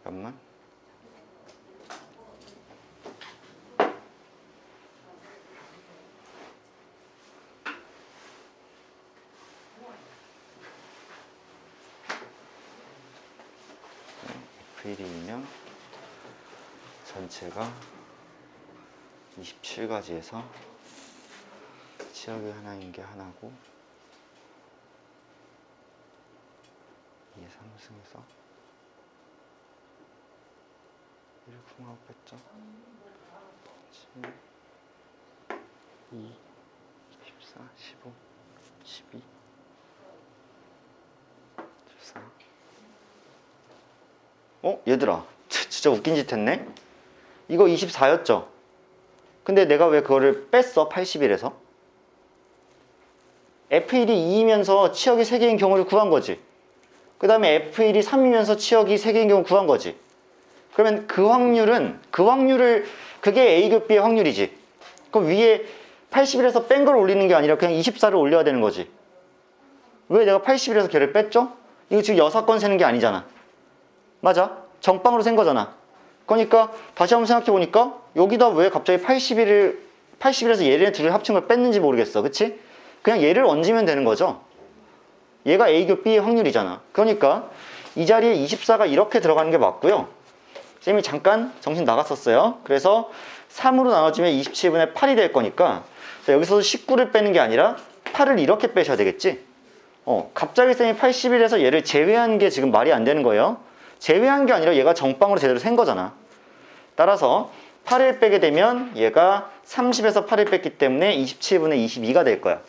잠깐만. F1이면 전체가 27가지에서 치역이 하나인 게 하나고 2의 3승에서 1을 구하고 뺐죠. 7, 2, 14, 15, 12, 14. 얘들아, 진짜 웃긴 짓 했네? 이거 24였죠? 근데 내가 왜 그거를 뺐어? 81에서? F1이 2이면서 치역이 3개인 경우를 구한 거지. 그 다음에 F1이 3이면서 치역이 3개인 경우 구한 거지. 그러면 그 확률을, 그게 A급 B의 확률이지. 그럼 위에 81에서 뺀 걸 올리는 게 아니라 그냥 24를 올려야 되는 거지. 왜 내가 81에서 걔를 뺐죠? 이거 지금 여사건 세는 게 아니잖아. 맞아? 정빵으로 센 거잖아. 그러니까 다시 한번 생각해 보니까 여기다 왜 갑자기 81에서 얘네 둘을 합친 걸 뺐는지 모르겠어. 그치? 그냥 얘를 얹으면 되는 거죠. 얘가 A급 B의 확률이잖아. 그러니까 이 자리에 24가 이렇게 들어가는 게 맞고요. 쌤이 잠깐 정신 나갔었어요. 그래서 3으로 나눠지면 27분의 8이 될 거니까 여기서 19를 빼는 게 아니라 8을 이렇게 빼셔야 되겠지. 갑자기 쌤이 81에서 얘를 제외한 게 지금 말이 안 되는 거예요. 제외한 게 아니라 얘가 정빵으로 제대로 센 거잖아. 따라서 8을 빼게 되면 얘가 30에서 8을 뺐기 때문에 27분의 22가 될 거야.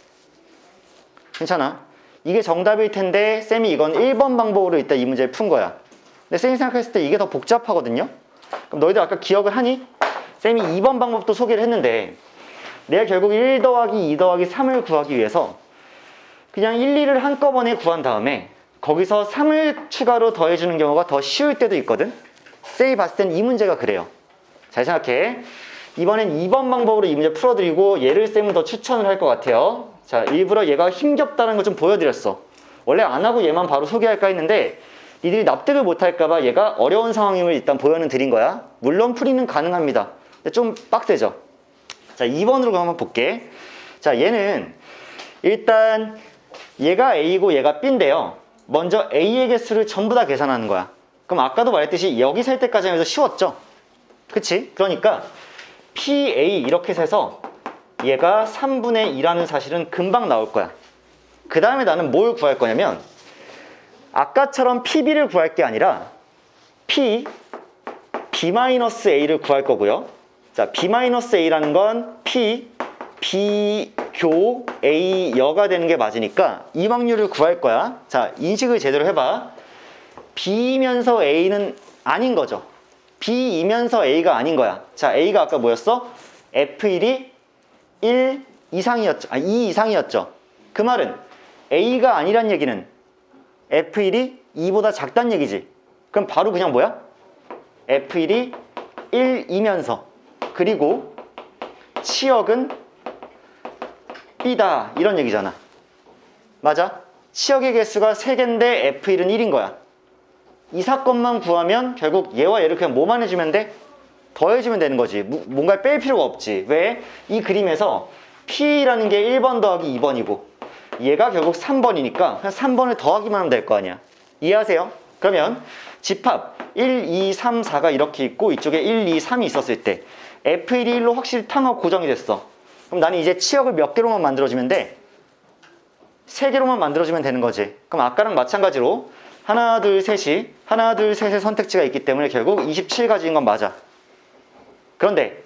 괜찮아? 이게 정답일 텐데 쌤이 이건 1번 방법으로 일단 이 문제를 푼 거야. 근데 쌤이 생각했을 때 이게 더 복잡하거든요. 그럼 너희들 아까 기억을 하니? 쌤이 2번 방법도 소개를 했는데 내가 결국 1 더하기 2 더하기 3을 구하기 위해서 그냥 1, 2를 한꺼번에 구한 다음에 거기서 3을 추가로 더해주는 경우가 더 쉬울 때도 있거든. 쌤이 봤을 땐 이 문제가 그래요. 잘 생각해. 이번엔 2번 방법으로 이 문제 풀어드리고 얘를 쌤은 더 추천을 할 것 같아요. 자, 일부러 얘가 힘겹다는 걸 좀 보여드렸어. 원래 안 하고 얘만 바로 소개할까 했는데 니들이 납득을 못할까봐 얘가 어려운 상황임을 일단 보여는 드린 거야. 물론 풀이는 가능합니다. 근데 좀 빡세죠. 자, 2번으로 한번 볼게. 자, 얘는 일단 얘가 A고 얘가 B인데요. 먼저 A의 개수를 전부 다 계산하는 거야. 그럼 아까도 말했듯이 여기 셀 때까지 하면서 쉬웠죠? 그치? 그러니까 PA 이렇게 세서 얘가 3분의 2라는 사실은 금방 나올 거야. 그 다음에 나는 뭘 구할 거냐면 아까처럼 PB를 구할 게 아니라 B-A를 구할 거고요. 자, B-A라는 건 B교 A여가 되는 게 맞으니까 이 확률을 구할 거야. 자, 인식을 제대로 해봐. B이면서 A는 아닌 거죠. B이면서 A가 아닌 거야. 자, A가 아까 뭐였어? F1이 1 이상이었죠. 2 이상이었죠. 그 말은 A가 아니란 얘기는 F1이 2보다 작단 얘기지. 그럼 바로 그냥 뭐야? F1이 1이면서 그리고 치역은 B다 이런 얘기잖아. 맞아? 치역의 개수가 3개인데 F1은 1인 거야. 이 사건만 구하면 결국 얘와 얘를 그냥 뭐만 해주면 돼? 더해주면 되는 거지. 뭔가를 뺄 필요가 없지. 왜? 이 그림에서 P라는 게 1번 더하기 2번이고 얘가 결국 3번이니까 그냥 3번을 더하기만 하면 될 거 아니야. 이해하세요? 그러면 집합 1, 2, 3, 4가 이렇게 있고 이쪽에 1, 2, 3이 있었을 때 F1이 1로 확실히 탕하고 고정이 됐어. 그럼 나는 이제 치역을 몇 개로만 만들어주면 돼? 3개로만 만들어주면 되는 거지. 그럼 아까랑 마찬가지로 하나, 둘, 셋이 하나, 둘, 셋의 선택지가 있기 때문에 결국 27가지인 건 맞아. 그런데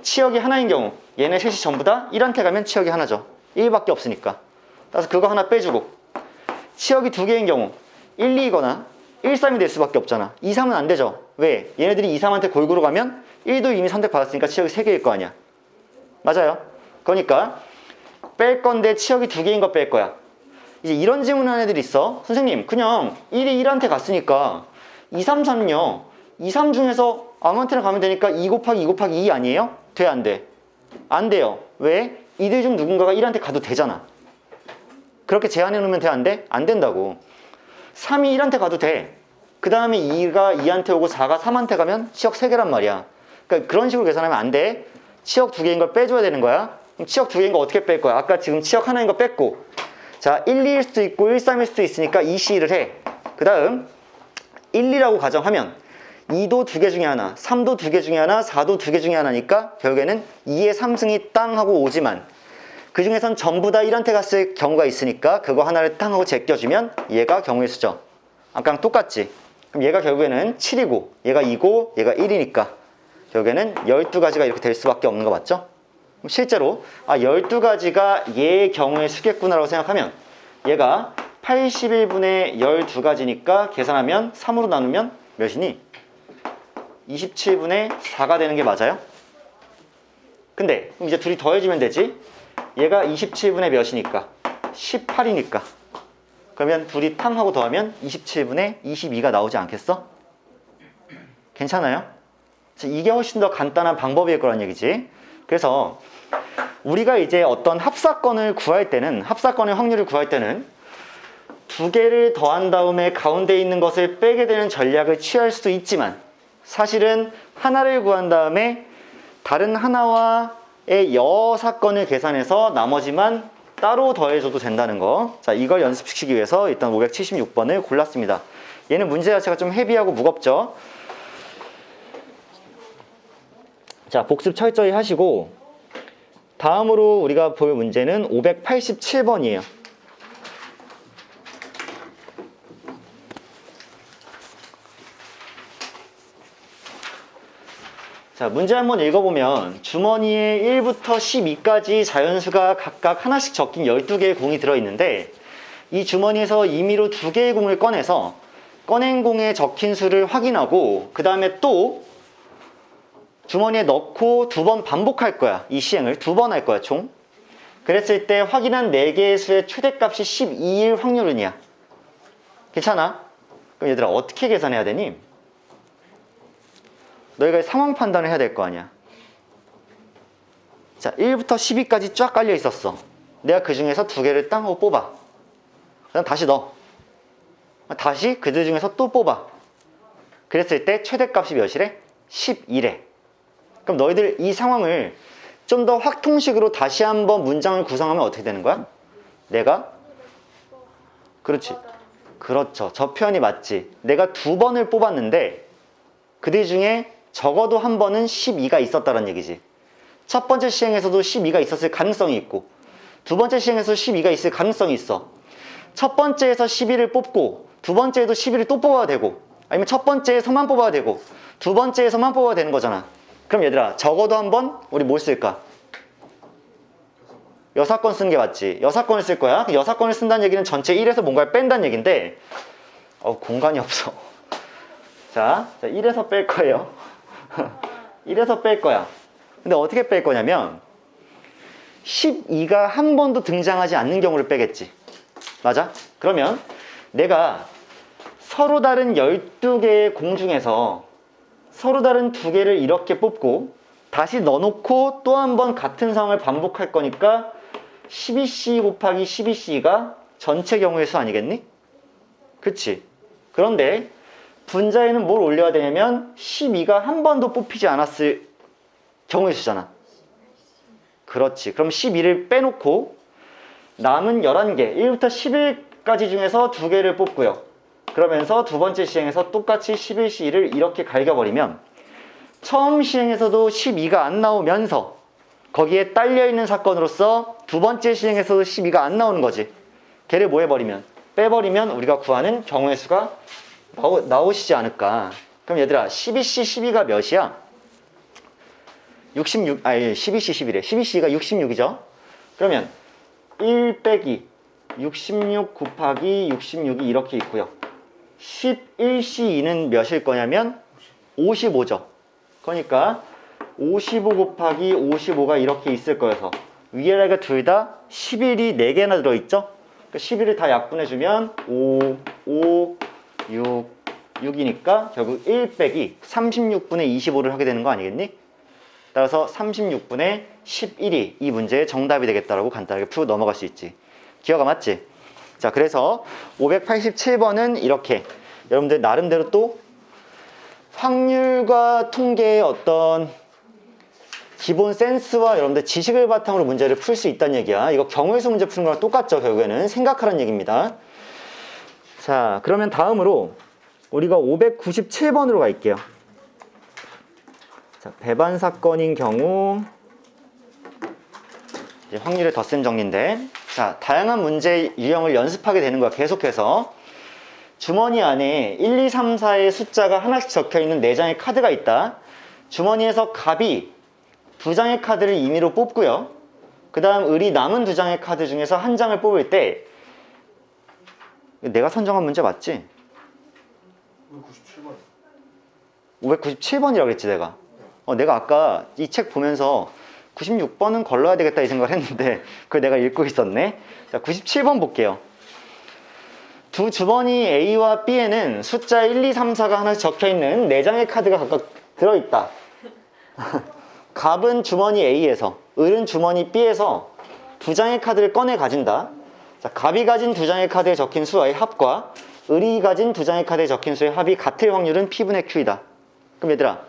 치역이 하나인 경우 얘네 셋이 전부 다 1한테 가면 치역이 하나죠. 1밖에 없으니까. 따라서 그거 하나 빼주고 치역이 2개인 경우 1, 2거나 1, 3이 될 수밖에 없잖아. 2, 3은 안 되죠. 왜? 얘네들이 2, 3한테 골고루 가면 1도 이미 선택받았으니까 치역이 3개일 거 아니야. 맞아요. 그러니까 뺄 건데 치역이 2개인 거 뺄 거야. 이제 이런 질문하는 애들이 있어. 선생님 그냥 1이 1한테 갔으니까 2, 3, 4는요 2, 3 중에서 아무한테나 가면 되니까 2 곱하기 2 곱하기 2 아니에요? 돼? 안 돼? 안 돼요. 왜? 이들 중 누군가가 1한테 가도 되잖아. 그렇게 제한해 놓으면 돼? 안 돼? 안 된다고. 3이 1한테 가도 돼. 그 다음에 2가 2한테 오고 4가 3한테 가면 치역 3개란 말이야. 그러니까 그런 식으로 계산하면 안 돼. 치역 2개인 걸 빼줘야 되는 거야. 그럼 치역 2개인 거 어떻게 뺄 거야? 아까 지금 치역 하나인 거 뺐고 자 1, 2일 수도 있고 1, 3일 수도 있으니까 EC를 해. 그 다음 1, 2라고 가정하면 2도 두 개 중에 하나, 3도 두 개 중에 하나, 4도 두 개 중에 하나니까 결국에는 2의 3승이 땅 하고 오지만 그 중에선 전부 다 1한테 갔을 경우가 있으니까 그거 하나를 땅 하고 제껴주면 얘가 경우의 수죠. 아까랑 똑같지? 그럼 얘가 결국에는 7이고 얘가 2고 얘가 1이니까 결국에는 12가지가 이렇게 될 수밖에 없는 거 맞죠? 그럼 실제로 12가지가 얘의 경우의 수겠구나라고 생각하면 얘가 81분의 12가지니까 계산하면 3으로 나누면 몇이니? 27분의 4가 되는 게 맞아요? 근데 그럼 이제 둘이 더해주면 되지? 얘가 27분의 몇이니까? 18이니까 그러면 둘이 탕하고 더하면 27분의 22가 나오지 않겠어? 괜찮아요? 이게 훨씬 더 간단한 방법일 거란 얘기지. 그래서 우리가 이제 어떤 합사건을 구할 때는, 합사건의 확률을 구할 때는 두 개를 더한 다음에 가운데 있는 것을 빼게 되는 전략을 취할 수도 있지만 사실은 하나를 구한 다음에 다른 하나와의 여사건을 계산해서 나머지만 따로 더해줘도 된다는 거. 자, 이걸 연습시키기 위해서 일단 576번을 골랐습니다. 얘는 문제 자체가 좀 헤비하고 무겁죠? 자, 복습 철저히 하시고 다음으로 우리가 볼 문제는 587번이에요. 자, 문제 한번 읽어보면 주머니에 1부터 12까지 자연수가 각각 하나씩 적힌 12개의 공이 들어있는데 이 주머니에서 임의로 2개의 공을 꺼내서 꺼낸 공에 적힌 수를 확인하고 그 다음에 또 주머니에 넣고 2번 반복할 거야. 이 시행을 2번 할 거야 총. 그랬을 때 확인한 4개의 수의 최대값이 12일 확률은이야. 괜찮아? 그럼 얘들아 어떻게 계산해야 되니? 너희가 상황 판단을 해야 될 거 아니야. 자, 1부터 12까지 쫙 깔려 있었어. 내가 그 중에서 2개를 땅 하고 뽑아. 그다음 다시 넣어. 다시 그들 중에서 또 뽑아. 그랬을 때 최대값이 몇이래? 11에. 그럼 너희들 이 상황을 좀 더 확통식으로 다시 한번 문장을 구성하면 어떻게 되는 거야? 내가? 그렇지. 그렇죠. 저 표현이 맞지. 내가 2번을 뽑았는데 그들 중에 적어도 한 번은 12가 있었다는 얘기지. 첫 번째 시행에서도 12가 있었을 가능성이 있고 두 번째 시행에서 12가 있을 가능성이 있어. 첫 번째에서 12를 뽑고 두 번째에도 12를 또 뽑아야 되고 아니면 첫 번째에서만 뽑아야 되고 두 번째에서만 뽑아야 되는 거잖아. 그럼 얘들아 적어도 한 번 우리 뭘 쓸까? 여사건 쓰는 게 맞지. 여사건을 쓸 거야. 여사건을 쓴다는 얘기는 전체 1에서 뭔가를 뺀다는 얘기인데 공간이 없어. 자 1에서 뺄 거예요. 1에서 뺄 거야. 근데 어떻게 뺄 거냐면 12가 한 번도 등장하지 않는 경우를 빼겠지. 맞아? 그러면 내가 서로 다른 12개의 공 중에서 서로 다른 2개를 이렇게 뽑고 다시 넣어놓고 또 한 번 같은 상황을 반복할 거니까 12C 곱하기 12C가 전체 경우의 수 아니겠니? 그치? 그런데 분자에는 뭘 올려야 되냐면 12가 한 번도 뽑히지 않았을 경우의 수잖아. 그렇지. 그럼 12를 빼놓고 남은 11개 1부터 11까지 중에서 2개를 뽑고요. 그러면서 두 번째 시행에서 똑같이 11C를 이렇게 갈겨버리면 처음 시행에서도 12가 안 나오면서 거기에 딸려있는 사건으로서 두 번째 시행에서도 12가 안 나오는 거지. 걔를 뭐 해버리면? 빼버리면 우리가 구하는 경우의 수가 나오시지 않을까. 그럼 얘들아 12C 12가 몇이야? 12C 11에 12C가 66이죠. 그러면 1 빼기 66 곱하기 66이 이렇게 있고요. 11C2는 몇일 거냐면 55죠. 그러니까 55 곱하기 55가 이렇게 있을 거여서 위에다가 둘 다 11이 4개나 들어있죠. 그러니까 11을 다 약분해주면 5, 5, 6, 6이니까 결국 1 빼기 36분의 25를 하게 되는 거 아니겠니? 따라서 36분의 11이 이 문제의 정답이 되겠다라고 간단하게 풀고 넘어갈 수 있지. 기어가 맞지? 자, 그래서 587번은 이렇게 여러분들 나름대로 또 확률과 통계의 어떤 기본 센스와 여러분들 지식을 바탕으로 문제를 풀 수 있다는 얘기야. 이거 경우의 수 문제 푸는 거랑 똑같죠. 결국에는 생각하라는 얘기입니다. 자, 그러면 다음으로 우리가 597번으로 갈게요. 자, 배반 사건인 경우 이제 확률의 덧셈 정리인데, 자, 다양한 문제 유형을 연습하게 되는 거야. 계속해서 주머니 안에 1, 2, 3, 4의 숫자가 하나씩 적혀 있는 4장의 카드가 있다. 주머니에서 갑이 2장의 카드를 임의로 뽑고요. 그 다음 을이 남은 2장의 카드 중에서 한 장을 뽑을 때, 내가 선정한 문제 맞지? 597번이라고 그랬지 내가. 내가 아까 이 책 보면서 96번은 걸러야 되겠다 이 생각을 했는데 그걸 내가 읽고 있었네. 자, 97번 볼게요. 두 주머니 A와 B에는 숫자 1, 2, 3, 4가 하나씩 적혀있는 4장의 카드가 각각 들어있다. 갑은 주머니 A에서, 을은 주머니 B에서 2장의 카드를 꺼내 가진다. 자, 갑이 가진 2장의 카드에 적힌 수와의 합과 을이 가진 2장의 카드에 적힌 수의 합이 같을 확률은 P분의 Q이다. 그럼 얘들아,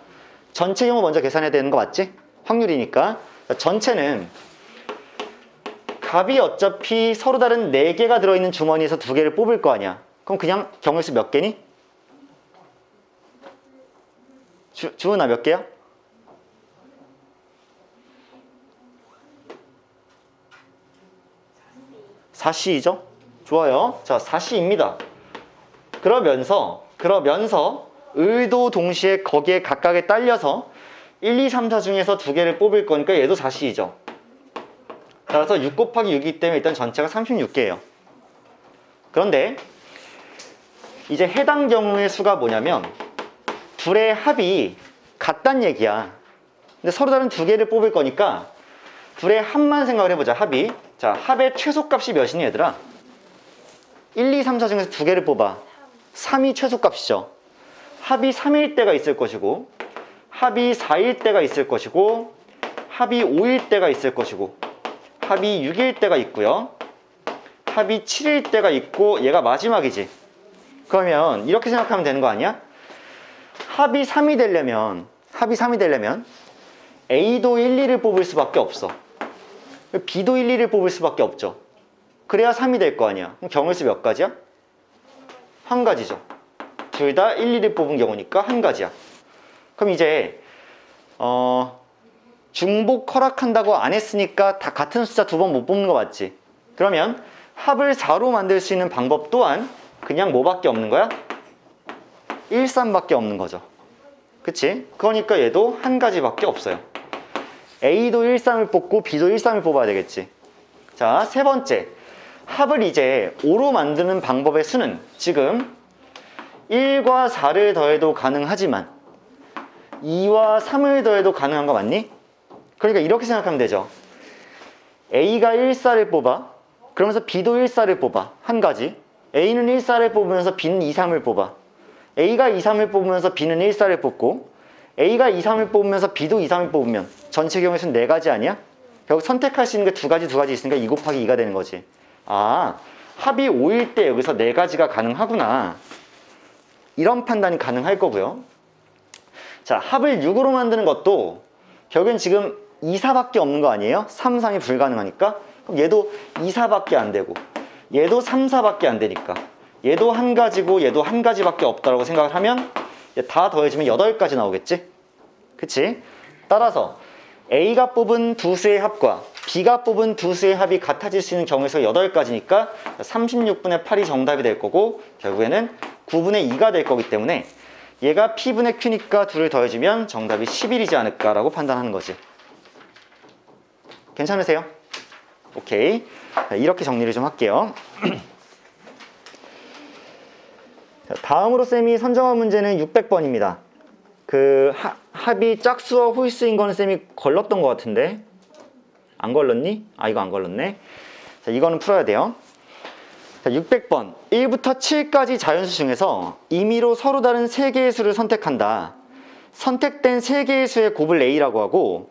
전체 경우 먼저 계산해야 되는 거 맞지? 확률이니까. 자, 전체는 갑이 어차피 서로 다른 4개가 들어있는 주머니에서 2개를 뽑을 거 아니야. 그럼 그냥 경우수 몇 개니? 주은아 몇 개야? 4C이죠? 좋아요. 자, 4C입니다. 그러면서 을도 동시에 거기에 각각에 딸려서 1, 2, 3, 4 중에서 2개를 뽑을 거니까 얘도 4C이죠. 따라서 6 곱하기 6이기 때문에 일단 전체가 36개예요. 그런데 이제 해당 경우의 수가 뭐냐면 둘의 합이 같단 얘기야. 근데 서로 다른 2개를 뽑을 거니까 둘의 합만 생각을 해보자. 합이. 자, 합의 최소값이 몇이니 얘들아? 1, 2, 3, 4 중에서 2개를 뽑아. 3이 최소값이죠. 합이 3일 때가 있을 것이고, 합이 4일 때가 있을 것이고, 합이 5일 때가 있을 것이고, 합이 6일 때가 있고요. 합이 7일 때가 있고, 얘가 마지막이지. 그러면 이렇게 생각하면 되는 거 아니야? 합이 3이 되려면 A도 1, 2를 뽑을 수밖에 없어. B도 1, 2를 뽑을 수밖에 없죠. 그래야 3이 될 거 아니야. 그럼 경우수 몇 가지야? 한 가지죠. 둘 다 1, 2를 뽑은 경우니까 한 가지야. 그럼 이제 중복 허락한다고 안 했으니까 다 같은 숫자 2번 못 뽑는 거 맞지? 그러면 합을 4로 만들 수 있는 방법 또한 그냥 뭐밖에 없는 거야? 1, 3밖에 없는 거죠. 그치? 그러니까 얘도 한 가지밖에 없어요. A도 1, 3을 뽑고 B도 1, 3을 뽑아야 되겠지. 자, 세 번째. 합을 이제 5로 만드는 방법의 수는 지금 1과 4를 더해도 가능하지만 2와 3을 더해도 가능한 거 맞니? 그러니까 이렇게 생각하면 되죠. A가 1, 4를 뽑아. 그러면서 B도 1, 4를 뽑아. 한 가지. A는 1, 4를 뽑으면서 B는 2, 3을 뽑아. A가 2, 3을 뽑으면서 B는 1, 4를 뽑고 A가 2, 3을 뽑으면서 B도 2, 3을 뽑으면 전체 경우의 수는 4가지 아니야? 결국 선택할 수 있는 게 2가지 있으니까 2 곱하기 2가 되는 거지. 아, 합이 5일 때 여기서 4가지가 가능하구나. 이런 판단이 가능할 거고요. 자, 합을 6으로 만드는 것도 결국엔 지금 2, 4밖에 없는 거 아니에요? 3, 3이 불가능하니까. 그럼 얘도 2, 4밖에 안 되고 얘도 3, 4밖에 안 되니까 얘도 한 가지고 얘도 한 가지밖에 없다라고 생각을 하면 다 더해지면 8가지 나오겠지? 그치? 따라서 A가 뽑은 두 수의 합과 B가 뽑은 두 수의 합이 같아질 수 있는 경우의 수가 8가지니까 36분의 8이 정답이 될 거고 결국에는 9분의 2가 될 거기 때문에 얘가 P분의 Q니까 둘을 더해주면 정답이 11이지 않을까라고 판단하는 거지. 괜찮으세요? 오케이. 이렇게 정리를 좀 할게요. 다음으로 쌤이 선정한 문제는 600번입니다. 그 합이 짝수와 홀수인 거는 쌤이 걸렀던 것 같은데 안 걸렀니? 아, 이거 안 걸렀네. 자, 이거는 풀어야 돼요. 자, 600번 1부터 7까지 자연수 중에서 임의로 서로 다른 3개의 수를 선택한다. 선택된 3개의 수의 곱을 A라고 하고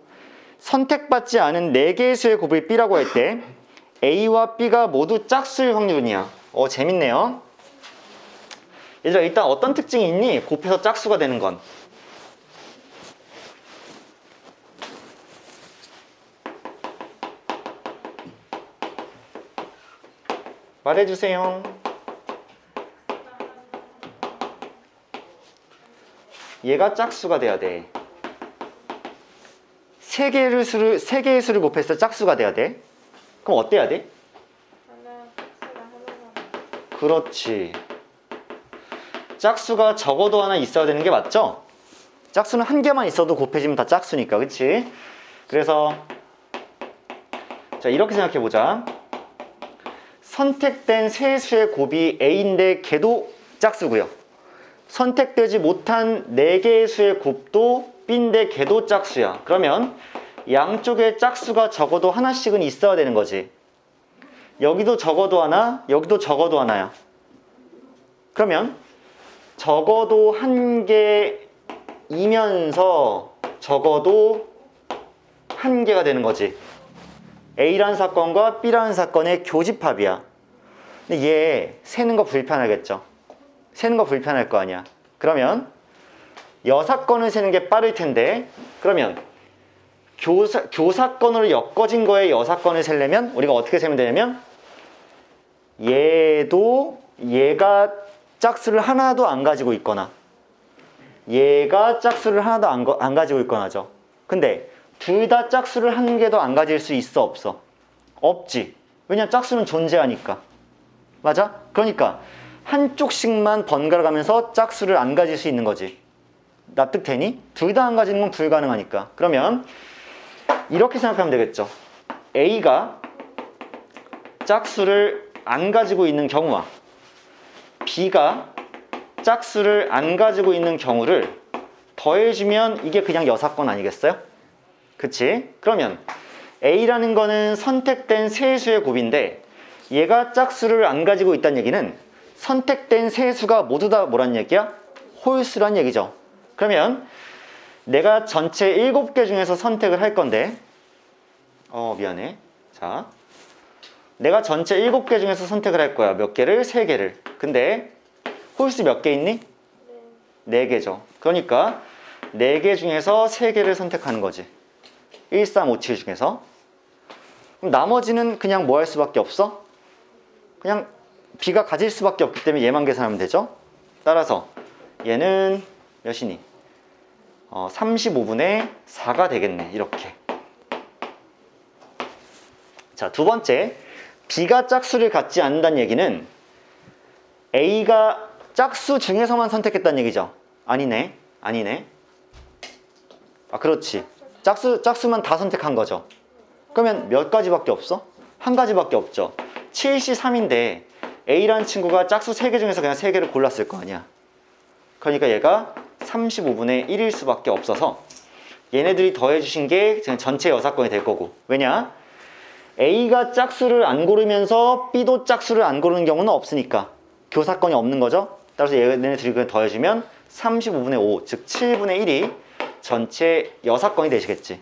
선택받지 않은 4개의 수의 곱을 B라고 할 때 A와 B가 모두 짝수일 확률이냐. 재밌네요. 얘들아, 일단 어떤 특징이 있니? 곱해서 짝수가 되는 건. 말해주세요. 얘가 짝수가 돼야 돼. 세 개의 수를 곱했을 때 짝수가 돼야 돼. 그럼 어때야 돼? 하나 그렇지. 짝수가 적어도 하나 있어야 되는 게 맞죠? 짝수는 한 개만 있어도 곱해지면 다 짝수니까, 그치? 그래서 자, 이렇게 생각해 보자. 선택된 세 수의 곱이 A인데 걔도 짝수고요. 선택되지 못한 네 개의 수의 곱도 B인데 걔도 짝수야. 그러면 양쪽에 짝수가 적어도 하나씩은 있어야 되는 거지. 여기도 적어도 하나, 여기도 적어도 하나야. 그러면 적어도 한 개이면서 적어도 한 개가 되는 거지. A라는 사건과 B라는 사건의 교집합이야. 근데 얘 세는 거 불편하겠죠? 세는 거 불편할 거 아니야. 그러면 여사건을 세는 게 빠를 텐데, 그러면 교사건으로 엮어진 거에 여사건을 세려면 우리가 어떻게 세면 되냐면, 얘가 짝수를 하나도 안 가지고 있거나 얘가 짝수를 하나도 안 가지고 있거나죠. 근데 둘 다 짝수를 한 개도 안 가질 수 있어, 없어? 없지. 왜냐면 짝수는 존재하니까. 맞아? 그러니까 한쪽씩만 번갈아 가면서 짝수를 안 가질 수 있는 거지. 납득되니? 둘 다 안 가지는 건 불가능하니까. 그러면 이렇게 생각하면 되겠죠. A가 짝수를 안 가지고 있는 경우와 B가 짝수를 안 가지고 있는 경우를 더해주면 이게 그냥 여사건 아니겠어요? 그치? 그러면 A라는 거는 선택된 세 수의 곱인데 얘가 짝수를 안 가지고 있다는 얘기는 선택된 세 수가 모두 다 뭐란 얘기야? 홀수란 얘기죠. 그러면 내가 전체 7개 중에서 선택을 할 건데 미안해. 자, 내가 전체 7개 중에서 선택을 할 거야. 몇 개를? 3개를. 근데 홀수 몇 개 있니? 4개죠. 그러니까 4개 중에서 3개를 선택하는 거지. 1, 3, 5, 7 중에서. 그럼 나머지는 그냥 뭐 할 수밖에 없어? 그냥 B가 가질 수밖에 없기 때문에 얘만 계산하면 되죠. 따라서 얘는 몇이니? 35분의 4가 되겠네. 이렇게. 자, 두 번째, B가 짝수를 갖지 않는다는 얘기는 A가 짝수 중에서만 선택했다는 얘기죠. 아니네. 그렇지. 짝수만 다 선택한 거죠. 그러면 몇 가지밖에 없어? 한 가지밖에 없죠. 7시 3인데 A라는 친구가 짝수 3개 중에서 그냥 3개를 골랐을 거 아니야. 그러니까 얘가 35분의 1일 수밖에 없어서 얘네들이 더해주신 게 전체 여사건이 될 거고. 왜냐? A가 짝수를 안 고르면서 B도 짝수를 안 고르는 경우는 없으니까 교사건이 없는 거죠. 따라서 얘네들이 그냥 더해주면 35분의 5, 즉 7분의 1이 전체 여사건이 되시겠지.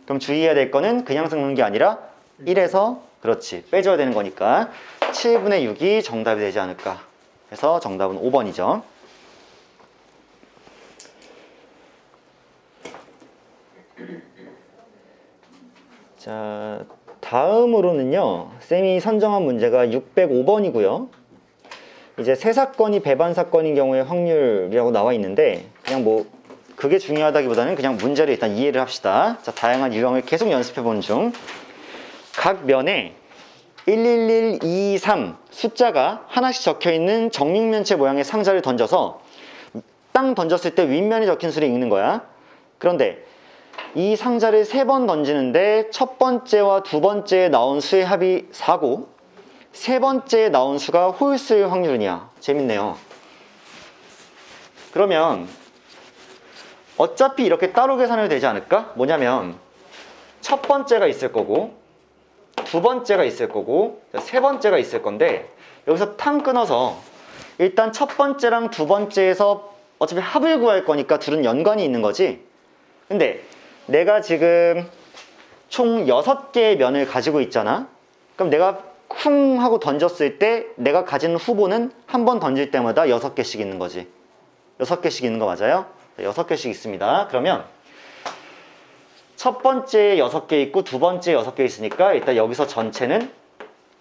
그럼 주의해야 될 거는 그냥 섞는 게 아니라 1에서 그렇지 빼줘야 되는 거니까 7분의 6이 정답이 되지 않을까. 그래서 정답은 5번이죠. 자, 다음으로는요, 쌤이 선정한 문제가 605번이고요. 이제 세 사건이 배반 사건인 경우의 확률이라고 나와 있는데, 그냥 뭐 그게 중요하다기보다는 그냥 문제를 일단 이해를 합시다. 자, 다양한 유형을 계속 연습해 보는 중. 각 면에 111, 2, 3 숫자가 하나씩 적혀 있는 정육면체 모양의 상자를 던져서 땅 던졌을 때 윗면에 적힌 수를 읽는 거야. 그런데 이 상자를 3번 던지는데 첫 번째와 두 번째에 나온 수의 합이 4고 세 번째에 나온 수가 홀수일 확률이냐. 재밌네요. 그러면 어차피 이렇게 따로 계산해도 되지 않을까? 뭐냐면 첫 번째가 있을 거고 두 번째가 있을 거고 세 번째가 있을 건데 여기서 탕 끊어서 일단 첫 번째랑 두 번째에서 어차피 합을 구할 거니까 둘은 연관이 있는 거지. 근데 내가 지금 총 6개의 면을 가지고 있잖아. 그럼 내가 쿵 하고 던졌을 때 내가 가진 후보는 한 번 던질 때마다 6개씩 있는 거지. 6개씩 있는 거 맞아요? 6개씩 있습니다. 그러면 첫 번째에 6개 있고 두 번째에 6개 있으니까 일단 여기서 전체는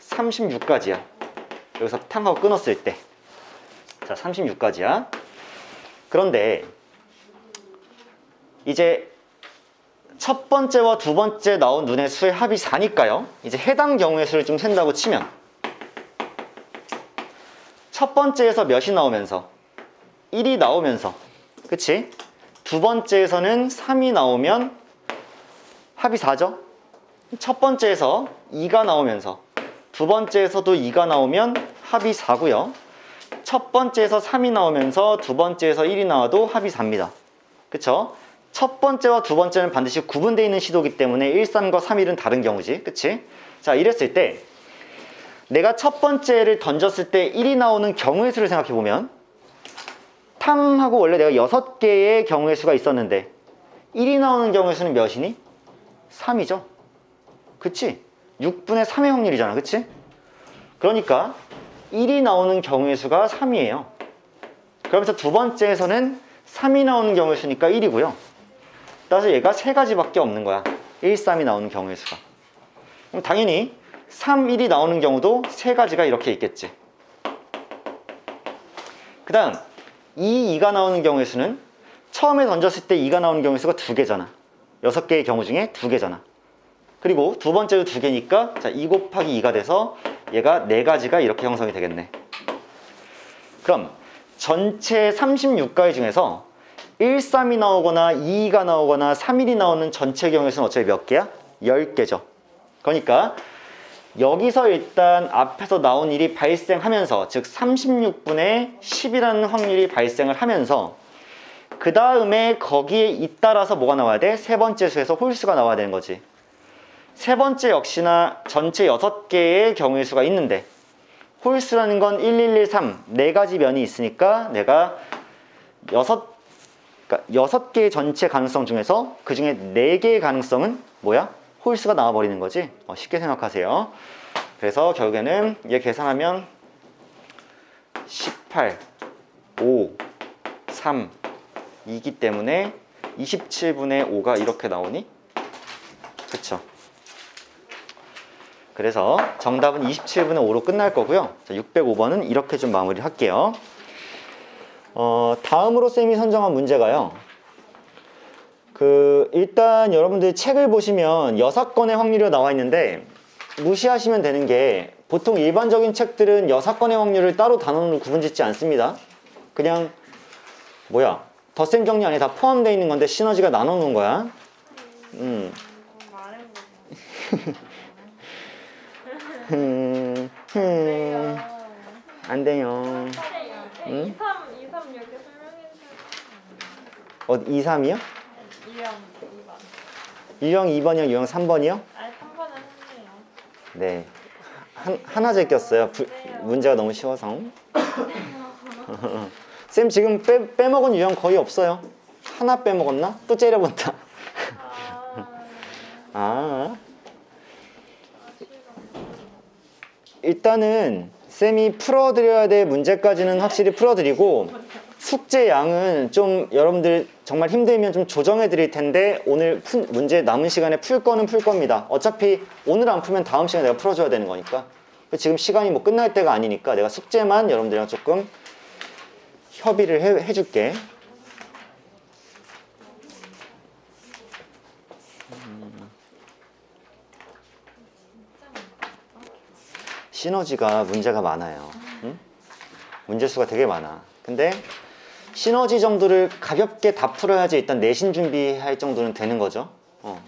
36가지야. 여기서 탕 하고 끊었을 때. 자, 36가지야. 그런데 이제 첫 번째와 두 번째 나온 눈의 수의 합이 4니까요. 이제 해당 경우의 수를 좀 센다고 치면 첫 번째에서 몇이 나오면서 1이 나오면서 그치? 두 번째에서는 3이 나오면 합이 4죠. 첫 번째에서 2가 나오면서 두 번째에서도 2가 나오면 합이 4고요. 첫 번째에서 3이 나오면서 두 번째에서 1이 나와도 합이 4입니다. 그쵸? 첫 번째와 두 번째는 반드시 구분되어 있는 시도이기 때문에 1, 3과 3, 1은 다른 경우지. 그치? 자, 이랬을 때 내가 첫 번째를 던졌을 때 1이 나오는 경우의 수를 생각해보면 탐하고 원래 내가 6개의 경우의 수가 있었는데 1이 나오는 경우의 수는 몇이니? 3이죠. 그치? 6분의 3의 확률이잖아. 그치? 그러니까 1이 나오는 경우의 수가 3이에요. 그러면서 두 번째에서는 3이 나오는 경우의 수니까 1이고요. 따라서 얘가 세 가지밖에 없는 거야. 1, 3이 나오는 경우의 수가. 그럼 당연히 3, 1이 나오는 경우도 세 가지가 이렇게 있겠지. 그 다음 2, 2가 나오는 경우의 수는 처음에 던졌을 때 2가 나오는 경우의 수가 2개잖아. 6개의 경우 중에 2개잖아. 그리고 두 번째도 2개니까 자, 2 곱하기 2가 돼서 얘가 4가지가 이렇게 형성이 되겠네. 그럼 전체 36가지 중에서 1, 3이 나오거나 2, 2가 나오거나 3, 1이 나오는 전체 경우의 수는 어차피 몇 개야? 10개죠. 그러니까 여기서 일단 앞에서 나온 일이 발생하면서 즉 36분의 10이라는 확률이 발생을 하면서 그 다음에 거기에 잇따라서 뭐가 나와야 돼? 세 번째 수에서 홀수가 나와야 되는 거지. 세 번째 역시나 전체 6개의 경우의 수가 있는데 홀수라는 건 1, 1, 1, 3 4가지 면이 있으니까 내가 6개의 전체 가능성 중에서 그 중에 4개의 가능성은 뭐야? 홀수가 나와버리는 거지. 쉽게 생각하세요. 그래서 결국에는 얘 계산하면 18, 5, 3 2이기 때문에 27분의 5가 이렇게 나오니? 그쵸? 그래서 정답은 27분의 5로 끝날 거고요. 자, 605번은 이렇게 좀 마무리를 할게요. 다음으로 쌤이 선정한 문제가요. 일단 여러분들 책을 보시면 6건의 확률이 나와 있는데 무시하시면 되는 게 보통 일반적인 책들은 6건의 확률을 따로 단원으로 구분짓지 않습니다. 그냥 덧셈 정리 안에 다 포함되어 있는 건데 시너지가 나눠 놓은 거야. 안 돼요. 2, 3 이렇게 설명해주세요. 2, 3이요? 유형 2번. 유형 2번이요? 유형 3번이요? 아니 3번은 했네요. 네. 하나 제꼈어요. 문제가 너무 쉬워서. 쌤 지금 빼먹은 유형 거의 없어요. 하나 빼먹었나? 또 째려본다. 일단은 쌤이 풀어드려야 될 문제까지는 확실히 풀어드리고 숙제 양은 좀 여러분들 정말 힘들면 좀 조정해 드릴 텐데 오늘 문제 남은 시간에 풀 거는 풀 겁니다. 어차피 오늘 안 풀면 다음 시간에 내가 풀어줘야 되는 거니까. 지금 시간이 뭐 끝날 때가 아니니까 내가 숙제만 여러분들이랑 조금 협의를 해줄게. 시너지가 문제가 많아요. 응? 문제수가 되게 많아. 근데 시너지 정도를 가볍게 다 풀어야지 일단 내신 준비할 정도는 되는 거죠.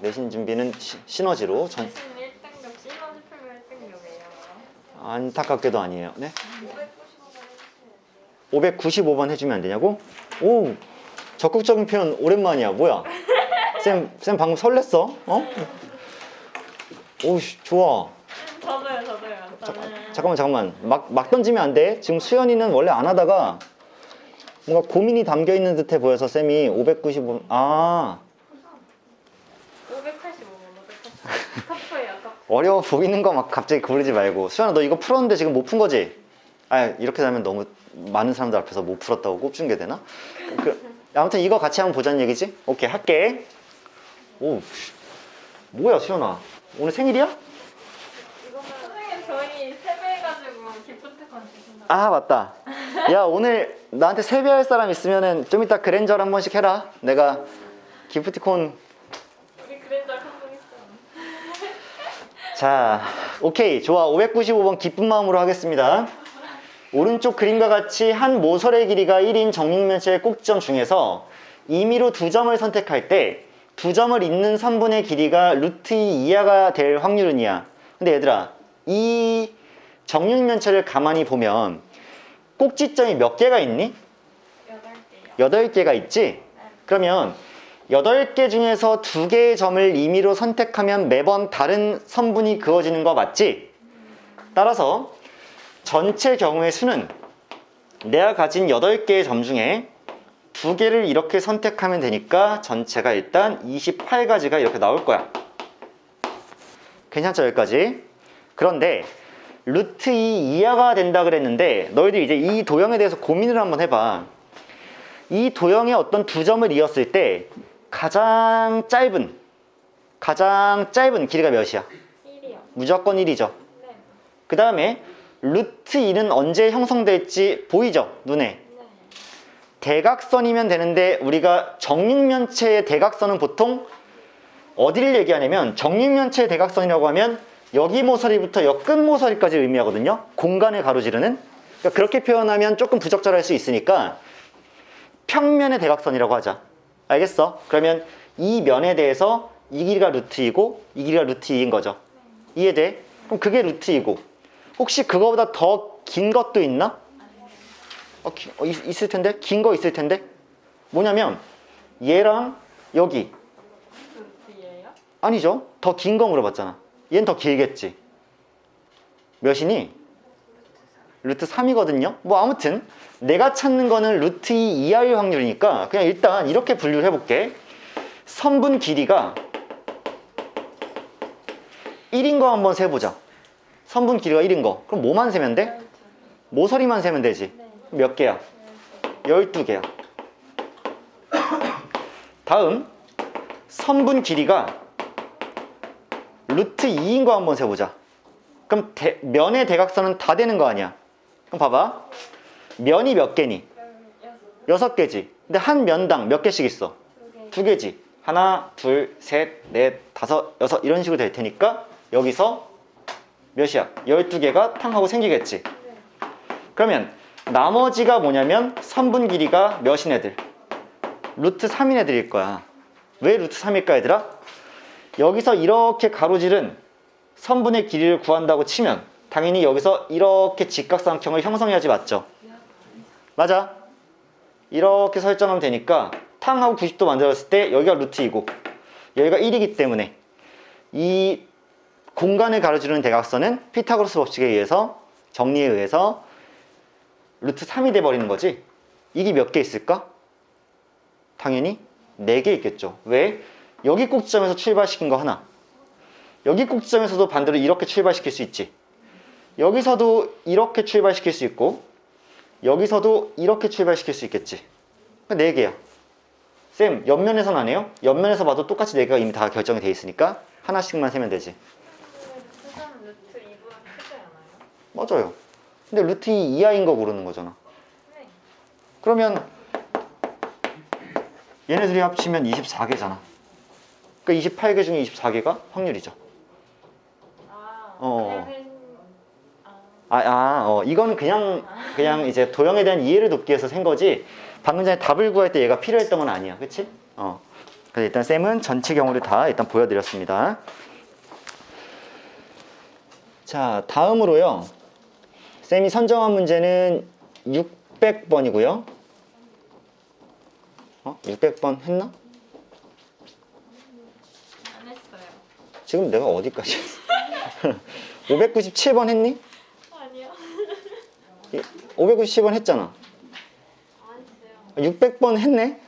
내신 준비는 시너지로 내신 1등급 시너지 풀면 1등급이에요. 안타깝게도 아니에요. 네? 595번 해주면 안 되냐고? 오, 적극적인 표현 오랜만이야. 뭐야? 쌤 방금 설렜어? 오, 좋아. 저도요. 잠깐만. 막 던지면 안 돼. 지금 수연이는 원래 안 하다가 뭔가 고민이 담겨 있는 듯해 보여서 쌤이 595. 585번. 터프예요. 어려워 보이는 거 막 갑자기 고르지 말고. 수연아, 너 이거 풀었는데 지금 못 푼 거지? 이렇게 하면 너무 많은 사람들 앞에서 못 풀었다고 꼽준 게 되나? 아무튼 이거 같이 한번 보자는 얘기지? 오케이, 할게. 오, 뭐야 수연아, 오늘 생일이야? 선생님 저희 세배해가지고 기프트콘 주신다. 아, 맞다. 야, 오늘 나한테 세배할 사람 있으면은 좀 이따 그랜저를 한 번씩 해라. 내가 기프티콘. 우리 그랜저 자, 오케이. 좋아. 595번 기쁜 마음으로 하겠습니다. 오른쪽 그림과 같이 한 모서리의 길이가 1인 정육면체의 꼭지점 중에서 임의로 두 점을 선택할 때 두 점을 잇는 선분의 길이가 루트 2 이하가 될 확률은이야. 근데 얘들아, 이 정육면체를 가만히 보면 꼭지점이 몇 개가 있니? 8개요. 8개가 있지? 그러면 8개 중에서 2개의 점을 임의로 선택하면 매번 다른 선분이 그어지는 거 맞지? 따라서 전체 경우의 수는 내가 가진 8개의 점 중에 2개를 이렇게 선택하면 되니까 전체가 일단 28가지가 이렇게 나올 거야. 괜찮죠? 여기까지? 그런데 루트 2 이하가 된다 그랬는데 너희들 이제 이 도형에 대해서 고민을 한번 해봐. 이 도형에 어떤 두 점을 이었을 때 가장 짧은 길이가 몇이야? 1이요. 무조건 1이죠. 네. 그 다음에 루트 2는 언제 형성될지 보이죠? 눈에. 네. 대각선이면 되는데 우리가 정육면체의 대각선은 보통 어디를 얘기하냐면 정육면체의 대각선이라고 하면 여기 모서리부터 여 끝 모서리까지 의미하거든요. 공간을 가로지르는. 그러니까 그렇게 표현하면 조금 부적절할 수 있으니까 평면의 대각선이라고 하자. 알겠어? 그러면 이 면에 대해서 이 길이가 루트 2고 이 길이가 루트 2인 거죠. 이해돼? 그럼 그게 루트 2고 혹시 그거보다 더 긴 것도 있나? 있을 텐데? 긴 거 있을 텐데? 뭐냐면 얘랑 여기 루트예요? 아니죠. 더 긴 거 물어봤잖아. 얘는 더 길겠지. 몇이니? 루트 3이거든요. 뭐 아무튼 내가 찾는 거는 루트 2 이하일 확률이니까 그냥 일단 이렇게 분류를 해볼게. 선분 길이가 1인 거 한번 세보자. 선분 길이가 1인 거. 그럼 뭐만 세면 돼? 12개. 모서리만 세면 되지. 네. 몇 개야? 12개야. 다음 선분 길이가 루트 2인 거 한번 세보자. 그럼 면의 대각선은 다 되는 거 아니야. 그럼 봐봐. 면이 몇 개니? 6개지. 근데 한 면당 몇 개씩 있어? 2개. 2개지. 하나, 둘, 셋, 넷, 다섯, 여섯 이런 식으로 될 테니까 여기서 몇이야? 12개가 탕하고 생기겠지. 네. 그러면 나머지가 뭐냐면 선분 길이가 몇인 애들? 루트 3인 애들일 거야. 왜 루트 3일까 얘들아? 여기서 이렇게 가로지른 선분의 길이를 구한다고 치면 당연히 여기서 이렇게 직각삼각형을 형성해야지 맞죠? 맞아. 이렇게 설정하면 되니까 탕하고 90도 만들었을 때 여기가 루트 2고 여기가 1이기 때문에 이 공간을 가로지르는 대각선은 피타고라스 법칙에 의해서 정리에 의해서 루트 3이 돼버리는 거지. 이게 몇 개 있을까? 당연히 4개 있겠죠. 왜? 여기 꼭지점에서 출발시킨 거 하나, 여기 꼭지점에서도 반대로 이렇게 출발시킬 수 있지. 여기서도 이렇게 출발시킬 수 있고 여기서도 이렇게 출발시킬 수 있겠지. 4개야. 쌤, 옆면에서는 안 해요? 옆면에서 봐도 똑같이 4개가 이미 다 결정이 돼 있으니까 하나씩만 세면 되지. 수는 루트 2보다 크지 않아요? 맞아요. 근데 루트 2 이하인 거 고르는 거잖아. 네. 그러면 얘네들이 합치면 24개잖아. 그러니까 28개 중에 24개가 확률이죠. 아, 어. 그냥 이거는 그냥 이제 도형에 대한 이해를 돕기 위해서 센 거지. 방금 전에 답을 구할 때 얘가 필요했던 건 아니야. 그치? 그래서 일단 쌤은 전체 경우를 다 일단 보여드렸습니다. 자, 다음으로요. 쌤이 선정한 문제는 600번이고요. 600번 했나? 안 했어요. 지금 내가 어디까지 했어? 597번 했니? 아니요. 597번 했잖아. 안 했어요. 600번 했네?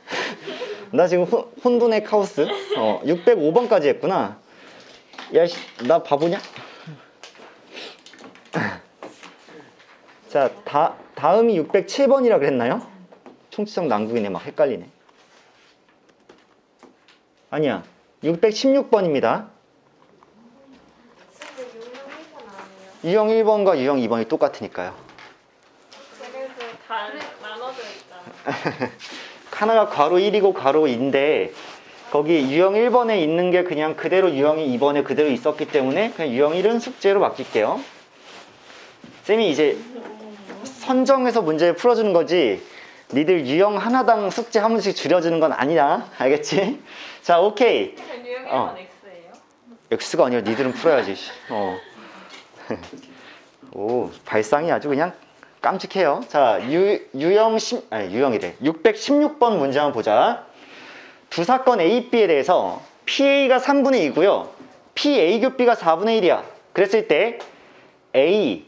나 지금 혼돈의 카오스. 605번까지 했구나. 야, 나 바보냐? 자, 다음이 607번이라 그랬나요? 총치성 난국이네. 막 헷갈리네. 아니야. 616번입니다. 근데 유형 1번 아니에요? 유형 1번과 유형 2번이 똑같으니까요. 그래도 다 나눠져 있잖아. 하나가 괄호 1이고 괄호 2인데 거기 유형 1번에 있는 게 그냥 그대로 유형이 2번에 그대로 있었기 때문에 그냥 유형 1은 숙제로 맡길게요. 쌤이 이제 선정해서 문제 풀어주는 거지 니들 유형 하나당 숙제 한 문씩 줄여주는 건 아니야. 알겠지? 자, 오케이. 유형 1번 어. X예요? X가 아니라 니들은 풀어야지. 오, 발상이 아주 그냥 깜찍해요. 자, 유형이래. 616번 문제 한번 보자. 두 사건 A, B에 대해서 PA가 3분의 2고요. PA 교 B가 4분의 1이야. 그랬을 때 A,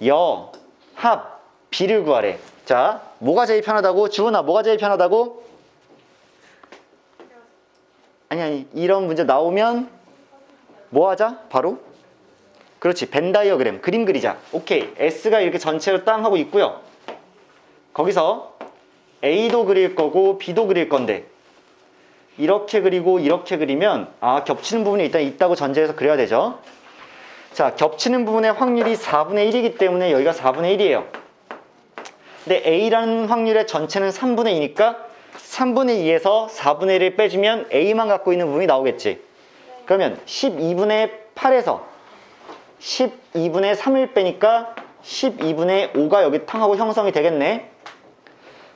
여, 합, B를 구하래. 자, 뭐가 제일 편하다고? 주은아, 뭐가 제일 편하다고? 아니, 이런 문제 나오면 뭐 하자? 바로? 그렇지, 벤 다이어그램, 그림 그리자. 오케이, S가 이렇게 전체로 땅 하고 있고요. 거기서 A도 그릴 거고 B도 그릴 건데 이렇게 그리고 이렇게 그리면 겹치는 부분이 일단 있다고 전제해서 그려야 되죠. 자, 겹치는 부분의 확률이 4분의 1이기 때문에 여기가 4분의 1이에요. 근데 A라는 확률의 전체는 3분의 2니까 3분의 2에서 4분의 1을 빼주면 A만 갖고 있는 부분이 나오겠지. 그러면 12분의 8에서 12분의 3을 빼니까 12분의 5가 여기 탕하고 형성이 되겠네.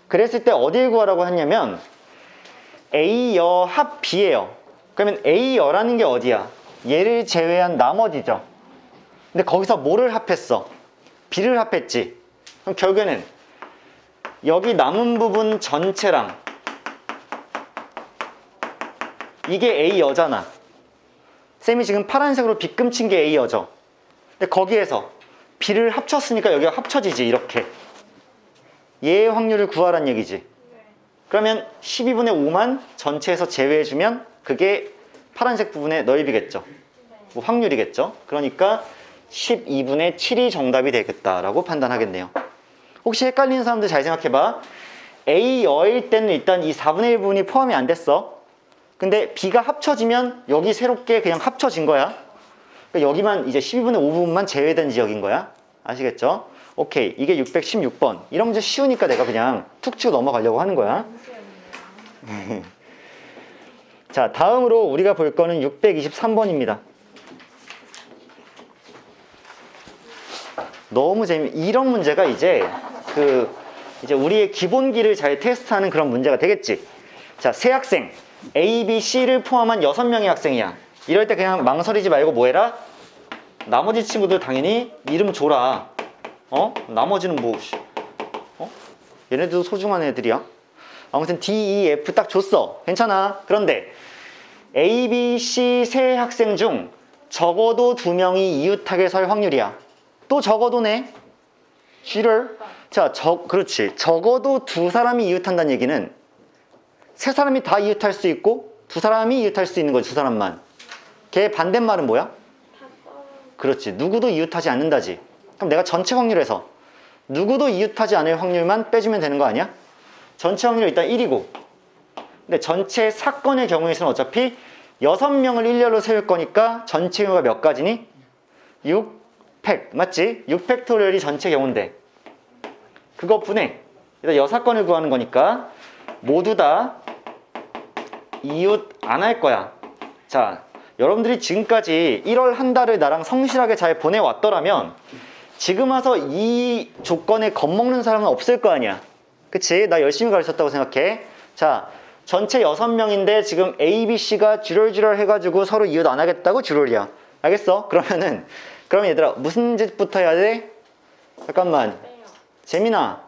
그랬을 때 어딜 구하라고 했냐면 A여 합 B예요. 그러면 A여라는 게 어디야? 얘를 제외한 나머지죠. 근데 거기서 뭐를 합했어? B를 합했지. 그럼 결국에는 여기 남은 부분 전체랑 이게 A여잖아. 쌤이 지금 파란색으로 빗금친 게 A여죠. 근데 거기에서 B를 합쳤으니까 여기가 합쳐지지. 이렇게 얘의 확률을 구하란 얘기지. 그러면 12분의 5만 전체에서 제외해주면 그게 파란색 부분의 넓이겠죠. 뭐 확률이겠죠. 그러니까 12분의 7이 정답이 되겠다라고 판단하겠네요. 혹시 헷갈리는 사람들 잘 생각해봐. A여일 때는 일단 이 4분의 1 부분이 포함이 안 됐어. 근데 B가 합쳐지면 여기 새롭게 그냥 합쳐진 거야. 그러니까 여기만 이제 12분의 5 부분만 제외된 지역인 거야. 아시겠죠? 오케이, 이게 616번. 이런 문제 쉬우니까 내가 그냥 툭 치고 넘어가려고 하는 거야. 자, 다음으로 우리가 볼 거는 623번입니다. 너무 이런 문제가 이제 우리의 기본기를 잘 테스트하는 그런 문제가 되겠지. 자, 세 학생 A, B, C를 포함한 6명의 학생이야. 이럴 때 그냥 망설이지 말고 뭐 해라? 나머지 친구들 당연히 이름 줘라. 나머지는 뭐 얘네들도 소중한 애들이야. 아무튼 D, E, F 딱 줬어. 괜찮아. 그런데 A, B, C 세 학생 중 적어도 2명이 이웃하게 설 확률이야. 또 적어도네. G를 자, 그렇지. 적어도 2사람이 이웃한다는 얘기는 3사람이 다 이웃할 수 있고 2사람이 이웃할 수 있는 거지. 2사람만. 걔 반대말은 뭐야? 그렇지. 누구도 이웃하지 않는다지. 그럼 내가 전체 확률에서 누구도 이웃하지 않을 확률만 빼주면 되는 거 아니야? 전체 확률은 일단 1이고 근데 전체 사건의 경우에서는 어차피 6명을 일렬로 세울 거니까 전체 경우가 몇 가지니? 6팩 맞지? 6팩토리얼이 전체 경우인데 그거 분해 일단 여사건을 구하는 거니까 모두 다 이웃 안 할 거야. 자, 여러분들이 지금까지 1월 한 달을 나랑 성실하게 잘 보내왔더라면 지금 와서 이 조건에 겁먹는 사람은 없을 거 아니야. 그치? 나 열심히 가르쳤다고 생각해. 자, 전체 6명인데 지금 A, B, C가 주럴주럴 해가지고 서로 이웃 안 하겠다고 주럴이야. 알겠어? 그럼 얘들아 무슨 짓부터 해야 돼? 잠깐만. 재민아.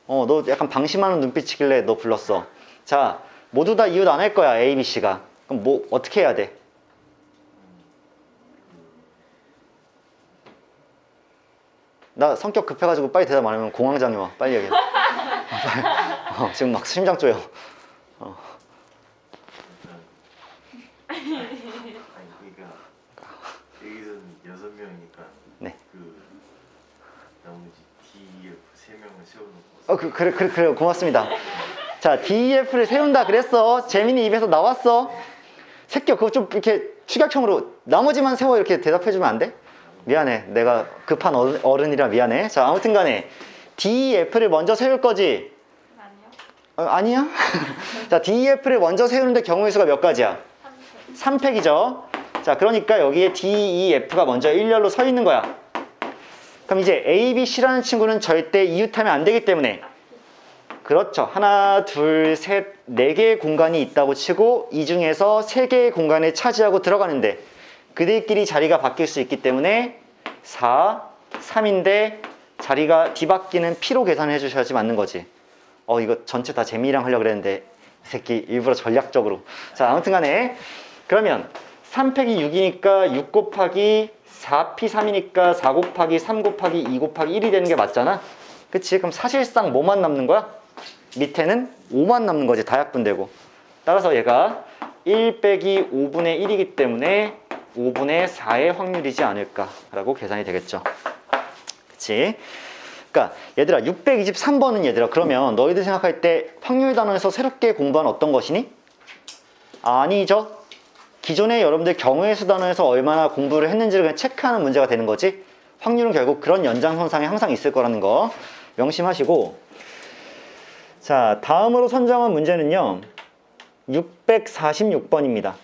너 약간 방심하는 눈빛이길래 너 불렀어. 자, 모두 다 이웃 안 할 거야. A, B, C가. 그럼 뭐 어떻게 해야 돼? 나 성격 급해가지고 빨리 대답 안 하면 공황장애 와. 빨리 얘기해. 지금 막 심장 쪼여. 아니 그러니까 여기서는 6명이니까 네. 그 나머지 D, F 3명을 세워놓고 그래 고맙습니다. 자, DEF를 세운다 그랬어. 재민이 입에서 나왔어. 새끼야 그거 좀 이렇게 축약형으로 나머지만 세워 이렇게 대답해주면 안 돼? 미안해. 내가 급한 어른이라 미안해. 자, 아무튼 간에 DEF를 먼저 세울 거지? 아니요. 아니야? 자, DEF를 먼저 세우는데 경우의 수가 몇 가지야? 3팩이죠. 자, 그러니까 여기에 DEF가 먼저 일렬로 서 있는 거야. 그럼 이제 A, B, C라는 친구는 절대 이웃하면 안 되기 때문에 그렇죠. 하나, 둘, 셋, 네 개의 공간이 있다고 치고 이 중에서 세 개의 공간을 차지하고 들어가는데 그들끼리 자리가 바뀔 수 있기 때문에 4, 3인데 자리가 뒤바뀌는 P로 계산해 주셔야지 맞는 거지. 이거 전체 다 재미랑 하려고 그랬는데 이 새끼 일부러 전략적으로. 자, 아무튼 간에 그러면 3 곱하기 6이니까 6 곱하기 4P3이니까 4 곱하기 3 곱하기 2 곱하기 1이 되는 게 맞잖아. 그치? 그럼 사실상 뭐만 남는 거야? 밑에는 5만 남는 거지. 다약분되고. 따라서 얘가 1 빼기 5분의 1이기 때문에 5분의 4의 확률이지 않을까라고 계산이 되겠죠. 그치? 그러니까 얘들아 623번은 얘들아 그러면 너희들 생각할 때 확률 단원에서 새롭게 공부한 어떤 것이니? 아니죠. 기존에 여러분들 경우의 수 단원에서 얼마나 공부를 했는지를 그냥 체크하는 문제가 되는 거지. 확률은 결국 그런 연장선상에 항상 있을 거라는 거 명심하시고, 자, 다음으로 선정한 문제는요 646번입니다.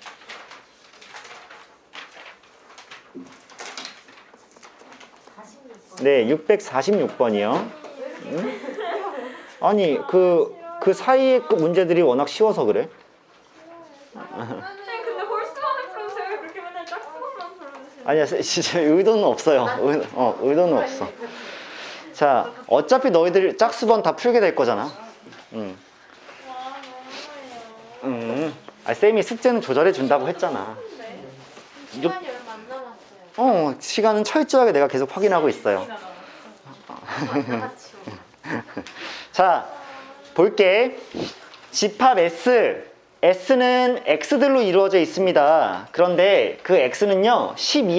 네, 646번이요. 응? 아니 그 사이에 그 문제들이 워낙 쉬워서 그래. 근데 홀수만을 풀어서 왜 그렇게 맨날 짝수만만 풀어주시는 아니야, 진짜 의도는 없어요. 의도는 없어. 자, 어차피 너희들 짝수번 다 풀게 될 거잖아. 와, 너무해요. 쌤이 숙제는 조절해 준다고 했잖아. 시간이 얼마 안 남았어요. 시간은 철저하게 내가 계속 확인하고 있어요. 자, 볼게. 집합 S. S는 X들로 이루어져 있습니다. 그런데 그 X는요 12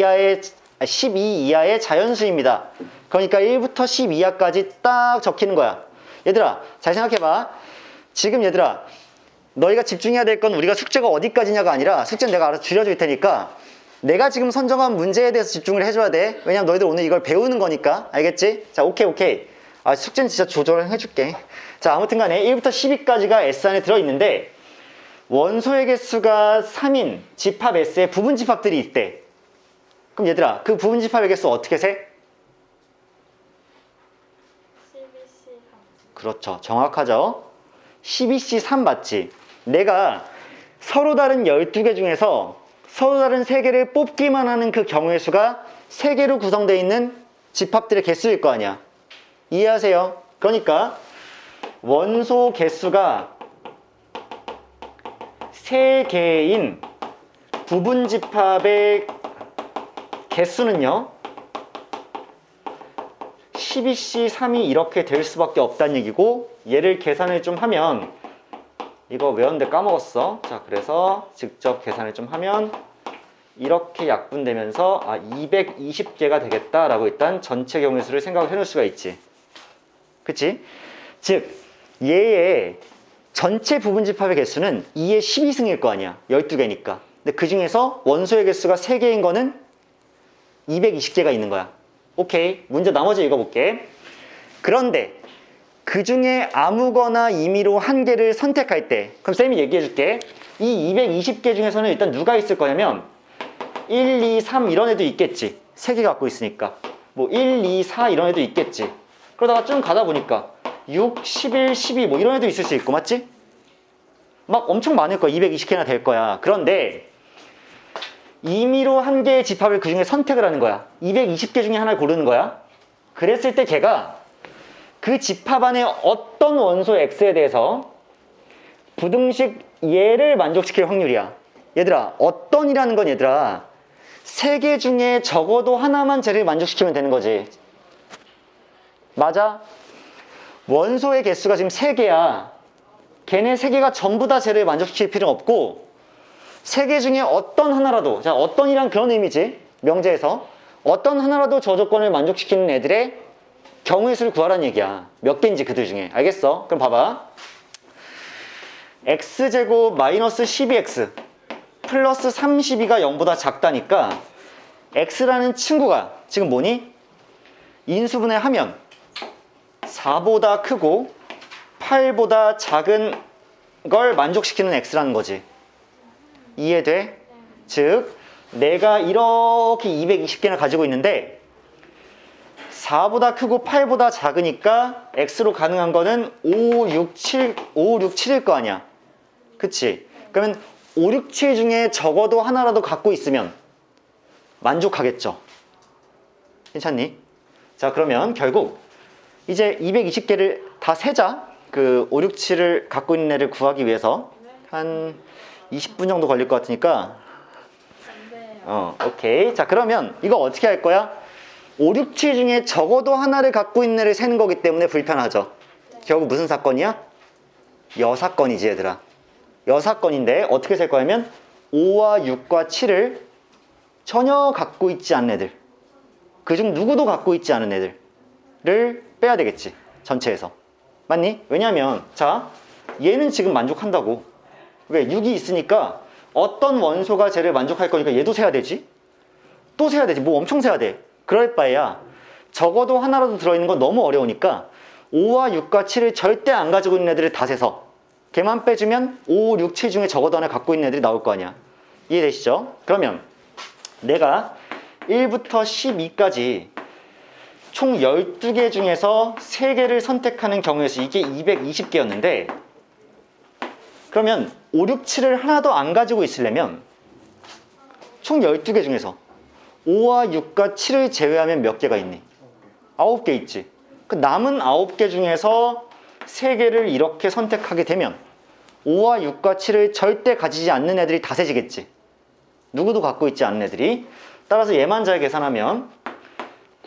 이하의 자연수입니다. 그러니까 1부터 10 이하까지 딱 적히는 거야. 얘들아 잘 생각해봐. 지금 얘들아 너희가 집중해야 될 건 우리가 숙제가 어디까지냐가 아니라 숙제는 내가 알아서 줄여줄 테니까 내가 지금 선정한 문제에 대해서 집중을 해줘야 돼. 왜냐면 너희들 오늘 이걸 배우는 거니까. 알겠지? 자, 오케이. 숙제는 진짜 조절을 해줄게. 자, 아무튼 간에 1부터 12까지가 S 안에 들어있는데 원소의 개수가 3인 집합 S에 부분 집합들이 있대. 그럼 얘들아 그 부분 집합의 개수 어떻게 세? 12C 그렇죠. 정확하죠. 12C3 맞지? 내가 서로 다른 12개 중에서 서로 다른 3개를 뽑기만 하는 그 경우의 수가 3개로 구성되어 있는 집합들의 개수일 거 아니야. 이해하세요? 그러니까 원소 개수가 3개인 부분 집합의 개수는요 12C3이 이렇게 될 수밖에 없다는 얘기고, 얘를 계산을 좀 하면 이거 외웠는데 까먹었어. 자, 그래서 직접 계산을 좀 하면 이렇게 약분되면서 220개가 되겠다라고 일단 전체 경우의 수를 생각을 해놓을 수가 있지. 그치? 즉 얘의 전체 부분 집합의 개수는 2의 12승일 거 아니야. 12개니까. 근데 그 중에서 원소의 개수가 3개인 거는 220개가 있는 거야. 오케이. 문제 나머지 읽어볼게. 그런데 그 중에 아무거나 임의로 한 개를 선택할 때, 그럼 쌤이 얘기해줄게. 이 220개 중에서는 일단 누가 있을 거냐면 1, 2, 3 이런 애도 있겠지. 3개 갖고 있으니까. 뭐 1, 2, 4 이런 애도 있겠지. 그러다가 좀 가다 보니까 6, 11, 12 뭐 이런 애도 있을 수 있고, 맞지? 막 엄청 많을 거야. 220개나 될 거야. 그런데 임의로 한 개의 집합을 그 중에 선택을 하는 거야. 220개 중에 하나를 고르는 거야. 그랬을 때 걔가 그 집합 안에 어떤 원소 X에 대해서 부등식 얘를 만족시킬 확률이야. 얘들아, 어떤이라는 건 얘들아 3개 중에 적어도 하나만 쟤를 만족시키면 되는 거지. 맞아? 원소의 개수가 지금 3개야. 걔네 3개가 전부 다 쟤를 만족시킬 필요는 없고 3개 중에 어떤 하나라도, 자, 어떤이란 그런 의미지. 명제에서 어떤 하나라도 저 조건을 만족시키는 애들의 경우의 수를 구하라는 얘기야. 몇 개인지 그들 중에. 알겠어? 그럼 봐봐. x제곱 마이너스 12x 플러스 32가 0보다 작다니까 x라는 친구가 지금 뭐니? 인수분해 하면 4보다 크고 8보다 작은 걸 만족시키는 x라는 거지. 이해돼? 즉 내가 이렇게 220개나 가지고 있는데 4보다 크고 8보다 작으니까 x로 가능한 거는 5, 6, 7일 거 아니야. 그치? 그러면 5, 6, 7 중에 적어도 하나라도 갖고 있으면 만족하겠죠. 괜찮니? 자, 그러면 결국 이제 220개를 다 세자. 그 5, 6, 7을 갖고 있는 애를 구하기 위해서 한 20분 정도 걸릴 것 같으니까 안 돼요. 오케이. 자, 그러면 이거 어떻게 할 거야? 5, 6, 7 중에 적어도 하나를 갖고 있는 애를 세는 거기 때문에 불편하죠. 결국 무슨 사건이야? 여사건이지, 얘들아. 여사건인데 어떻게 셀 거냐면 5와 6과 7을 전혀 갖고 있지 않은 애들, 그중 누구도 갖고 있지 않은 애들을 빼야 되겠지, 전체에서. 맞니? 왜냐면 자, 얘는 지금 만족한다고. 왜? 6이 있으니까 어떤 원소가 쟤를 만족할 거니까 얘도 세야 되지, 또 세야 되지, 뭐 엄청 세야 돼. 그럴 바에야 적어도 하나라도 들어있는 건 너무 어려우니까 5와 6과 7을 절대 안 가지고 있는 애들을 다 세서 걔만 빼주면 5, 6, 7 중에 적어도 하나 갖고 있는 애들이 나올 거 아니야. 이해되시죠? 그러면 내가 1부터 12까지 총 12개 중에서 3개를 선택하는 경우의 수, 이게 220개였는데 그러면 5, 6, 7을 하나도 안 가지고 있으려면 총 12개 중에서 5와 6과 7을 제외하면 몇 개가 있니? 9개 있지. 그 남은 9개 중에서 3개를 이렇게 선택하게 되면 5와 6과 7을 절대 가지지 않는 애들이 다 세지겠지. 누구도 갖고 있지 않는 애들이. 따라서 얘만 잘 계산하면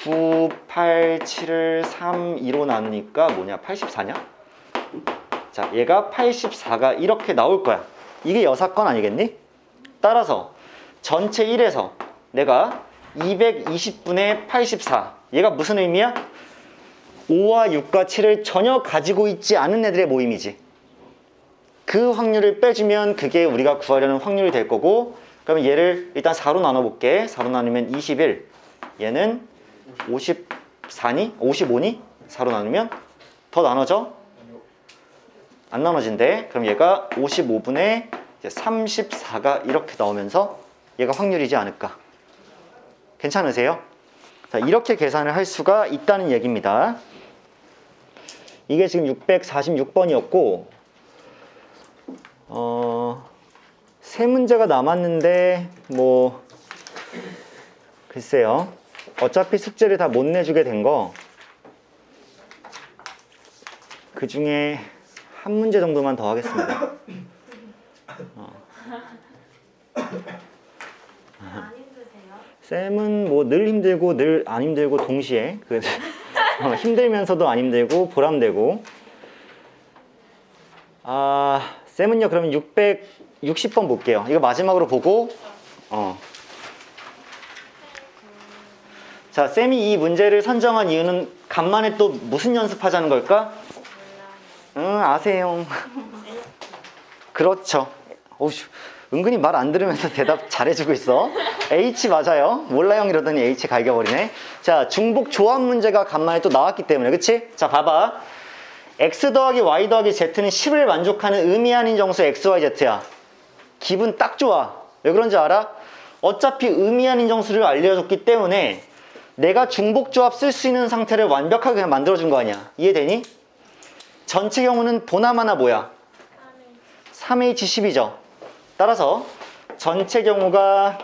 9, 8, 7을 3, 2로 나누니까 뭐냐? 84냐? 자, 얘가 84가 이렇게 나올 거야. 이게 여사건 아니겠니? 따라서 전체 1에서 내가 220분의 84, 얘가 무슨 의미야? 5와 6과 7을 전혀 가지고 있지 않은 애들의 모임이지. 그 확률을 빼주면 그게 우리가 구하려는 확률이 될 거고, 그러면 얘를 일단 4로 나눠볼게. 4로 나누면 21, 얘는 54니? 55니? 4로 나누면 더 나눠져? 안 나눠진대. 그럼 얘가 55분의 34가 이렇게 나오면서 얘가 확률이지 않을까. 괜찮으세요? 자, 이렇게 계산을 할 수가 있다는 얘기입니다. 이게 지금 646번이었고 세 문제가 남았는데 뭐 글쎄요, 어차피 숙제를 다 못 내주게 된 거 그 중에 한 문제 정도만 더 하겠습니다. 안 힘드세요? 쌤은 뭐 늘 힘들고 늘 안 힘들고 동시에 힘들면서도 안 힘들고 보람되고. 쌤은요 그러면 660번 볼게요. 이거 마지막으로 보고 자, 쌤이 이 문제를 선정한 이유는 간만에 또 무슨 연습하자는 걸까? 몰라요. 응, 아세요. 그렇죠. 어우, 은근히 말 안 들으면서 대답 잘해주고 있어. H 맞아요. 몰라요 이러더니 H 갈겨버리네. 자, 중복 조합 문제가 간만에 또 나왔기 때문에, 그치? 자, 봐봐. X 더하기 Y 더하기 Z는 10을 만족하는 의미 아닌 정수 X, Y, Z야. 기분 딱 좋아. 왜 그런지 알아? 어차피 의미 아닌 정수를 알려줬기 때문에 내가 중복 조합 쓸 수 있는 상태를 완벽하게 그냥 만들어준 거 아니야. 이해되니? 전체 경우는 보나마나 뭐야? 3H10이죠. 따라서 전체 경우가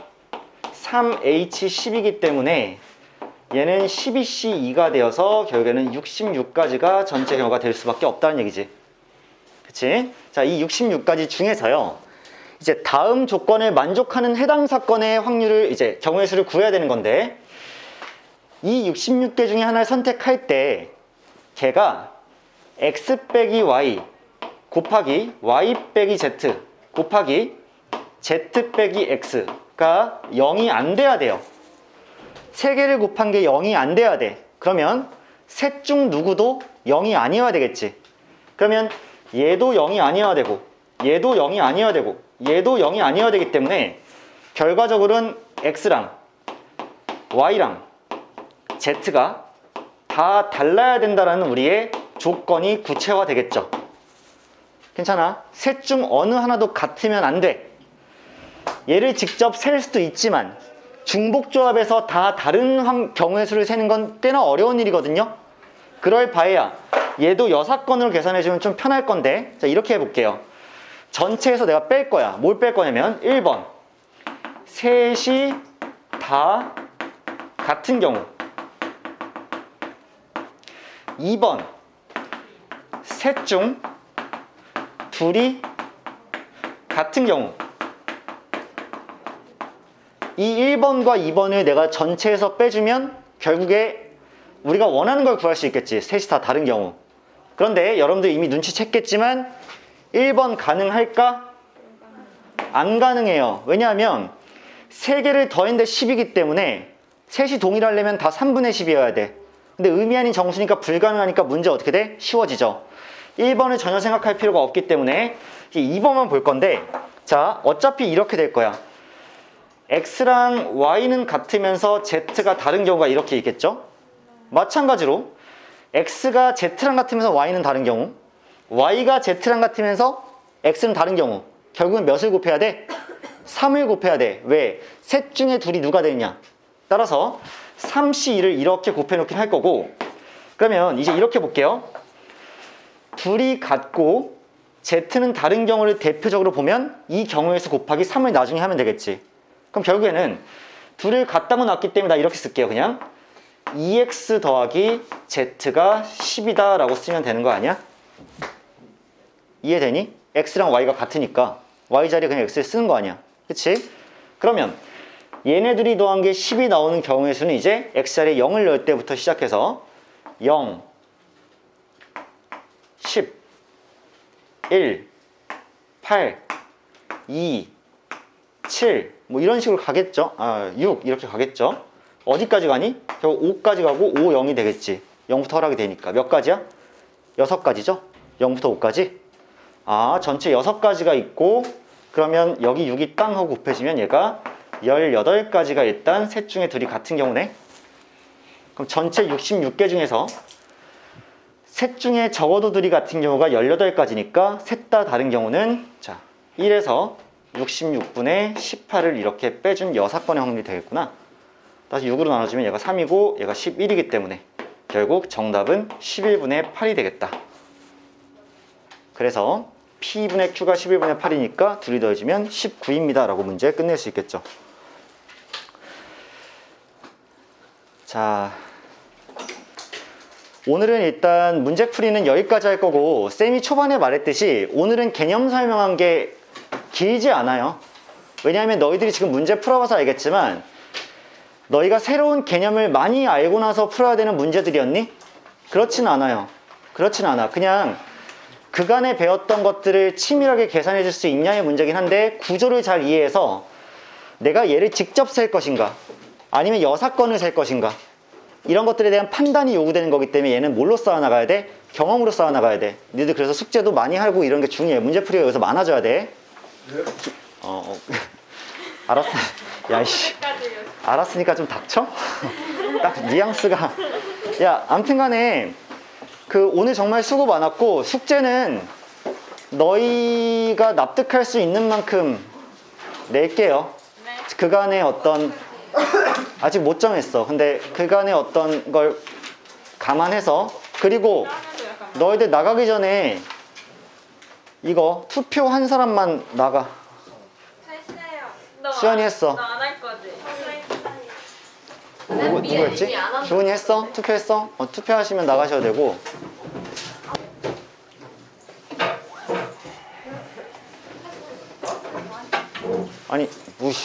3H10이기 때문에 얘는 12C2가 되어서 결국에는 66까지가 전체 경우가 될 수밖에 없다는 얘기지. 그치? 자, 이 66까지 중에서요, 이제 다음 조건에 만족하는 해당 사건의 확률을, 이제 경우의 수를 구해야 되는 건데, 이 66개 중에 하나를 선택할 때 걔가 X 빼기 Y 곱하기 Y 빼기 Z 곱하기 Z 빼기 X가 0이 안 돼야 돼요. 세 개를 곱한 게 0이 안 돼야 돼. 그러면 셋 중 누구도 0이 아니어야 되겠지. 그러면 얘도 0이 아니어야 되고, 얘도 0이 아니어야 되고, 얘도 0이 아니어야 되기 때문에 결과적으로는 X랑 Y랑 Z가 다 달라야 된다는 우리의 조건이 구체화되겠죠. 괜찮아. 셋 중 어느 하나도 같으면 안 돼. 얘를 직접 셀 수도 있지만 중복조합에서 다 다른 경우의 수를 세는 건 꽤나 어려운 일이거든요. 그럴 바에야 얘도 여사건으로 계산해주면 좀 편할 건데, 자, 이렇게 해볼게요. 전체에서 내가 뺄 거야. 뭘 뺄 거냐면 1번 셋이 다 같은 경우, 2번 셋 중 둘이 같은 경우. 이 1번과 2번을 내가 전체에서 빼주면 결국에 우리가 원하는 걸 구할 수 있겠지. 셋이 다 다른 경우. 그런데 여러분들 이미 눈치챘겠지만 1번 가능할까? 안 가능해요. 왜냐하면 3개를 더했는데 10이기 때문에 셋이 동일하려면 다 3분의 10이어야 돼. 근데 의미 아닌 정수니까 불가능하니까 문제 어떻게 돼? 쉬워지죠. 1번을 전혀 생각할 필요가 없기 때문에 2번만 볼 건데, 자, 어차피 이렇게 될 거야. X랑 Y는 같으면서 Z가 다른 경우가 이렇게 있겠죠? 마찬가지로 X가 Z랑 같으면서 Y는 다른 경우, Y가 Z랑 같으면서 X는 다른 경우, 결국은 몇을 곱해야 돼? 3을 곱해야 돼. 왜? 셋 중에 둘이 누가 되느냐? 따라서 3C2를 이렇게 곱해놓긴 할 거고, 그러면 이제 이렇게 볼게요. 둘이 같고 Z는 다른 경우를 대표적으로 보면 이 경우의 수 곱하기 3을 나중에 하면 되겠지. 그럼 결국에는 둘을 같다고 놨기 때문에 나 이렇게 쓸게요. 그냥 2x 더하기 z가 10이다 라고 쓰면 되는 거 아니야? 이해되니? x랑 y가 같으니까 y 자리에 그냥 x를 쓰는 거 아니야. 그치? 그러면 얘네들이 더한 게 10이 나오는 경우의 수는 이제 x 자리에 0을 넣을 때부터 시작해서 0, 10, 1, 8, 2, 7 뭐 이런 식으로 가겠죠. 6 이렇게 가겠죠. 어디까지 가니? 결국 5까지 가고 5, 0이 되겠지. 0부터 허락이 되니까. 몇 가지야? 6가지죠? 0부터 5까지? 전체 6가지가 있고, 그러면 여기 6이 땅 하고 곱해지면 얘가 18가지가 일단 셋 중에 둘이 같은 경우네. 그럼 전체 66개 중에서 셋 중에 적어도 둘이 같은 경우가 18가지니까 셋 다 다른 경우는, 자, 1에서 66분의 18을 이렇게 빼준 6건의 확률이 되겠구나. 다시 6으로 나눠주면 얘가 3이고 얘가 11이기 때문에 결국 정답은 11분의 8이 되겠다. 그래서 P분의 Q가 11분의 8이니까 둘이 더해지면 19입니다 라고 문제 끝낼 수 있겠죠. 자, 오늘은 일단 문제풀이는 여기까지 할 거고, 쌤이 초반에 말했듯이 오늘은 개념 설명한 게 길지 않아요. 왜냐하면 너희들이 지금 문제 풀어봐서 알겠지만 너희가 새로운 개념을 많이 알고 나서 풀어야 되는 문제들이었니? 그렇진 않아요. 그렇진 않아. 그냥 그간에 배웠던 것들을 치밀하게 계산해 줄 수 있냐의 문제긴 한데, 구조를 잘 이해해서 내가 얘를 직접 셀 것인가 아니면 여사건을 셀 것인가, 이런 것들에 대한 판단이 요구되는 거기 때문에 얘는 뭘로 쌓아나가야 돼? 경험으로 쌓아나가야 돼. 너희들 그래서 숙제도 많이 하고 이런 게 중요해. 문제풀이가 여기서 많아져야 돼. 알았어. 야이씨. 알았으니까 좀 닥쳐? 딱 뉘앙스가. 야, 암튼 간에 오늘 정말 수고 많았고, 숙제는 너희가 납득할 수 있는 만큼 낼게요. 그간의 어떤, 아직 못 정했어. 근데 그간의 어떤 걸 감안해서, 그리고 너희들 나가기 전에 이거 투표한 사람만 나가. 수연이 했어. 너 안 할 거지? 누구였지? 주은이 했어? 투표했어? 투표하시면 나가셔도 되고. 아니 무시.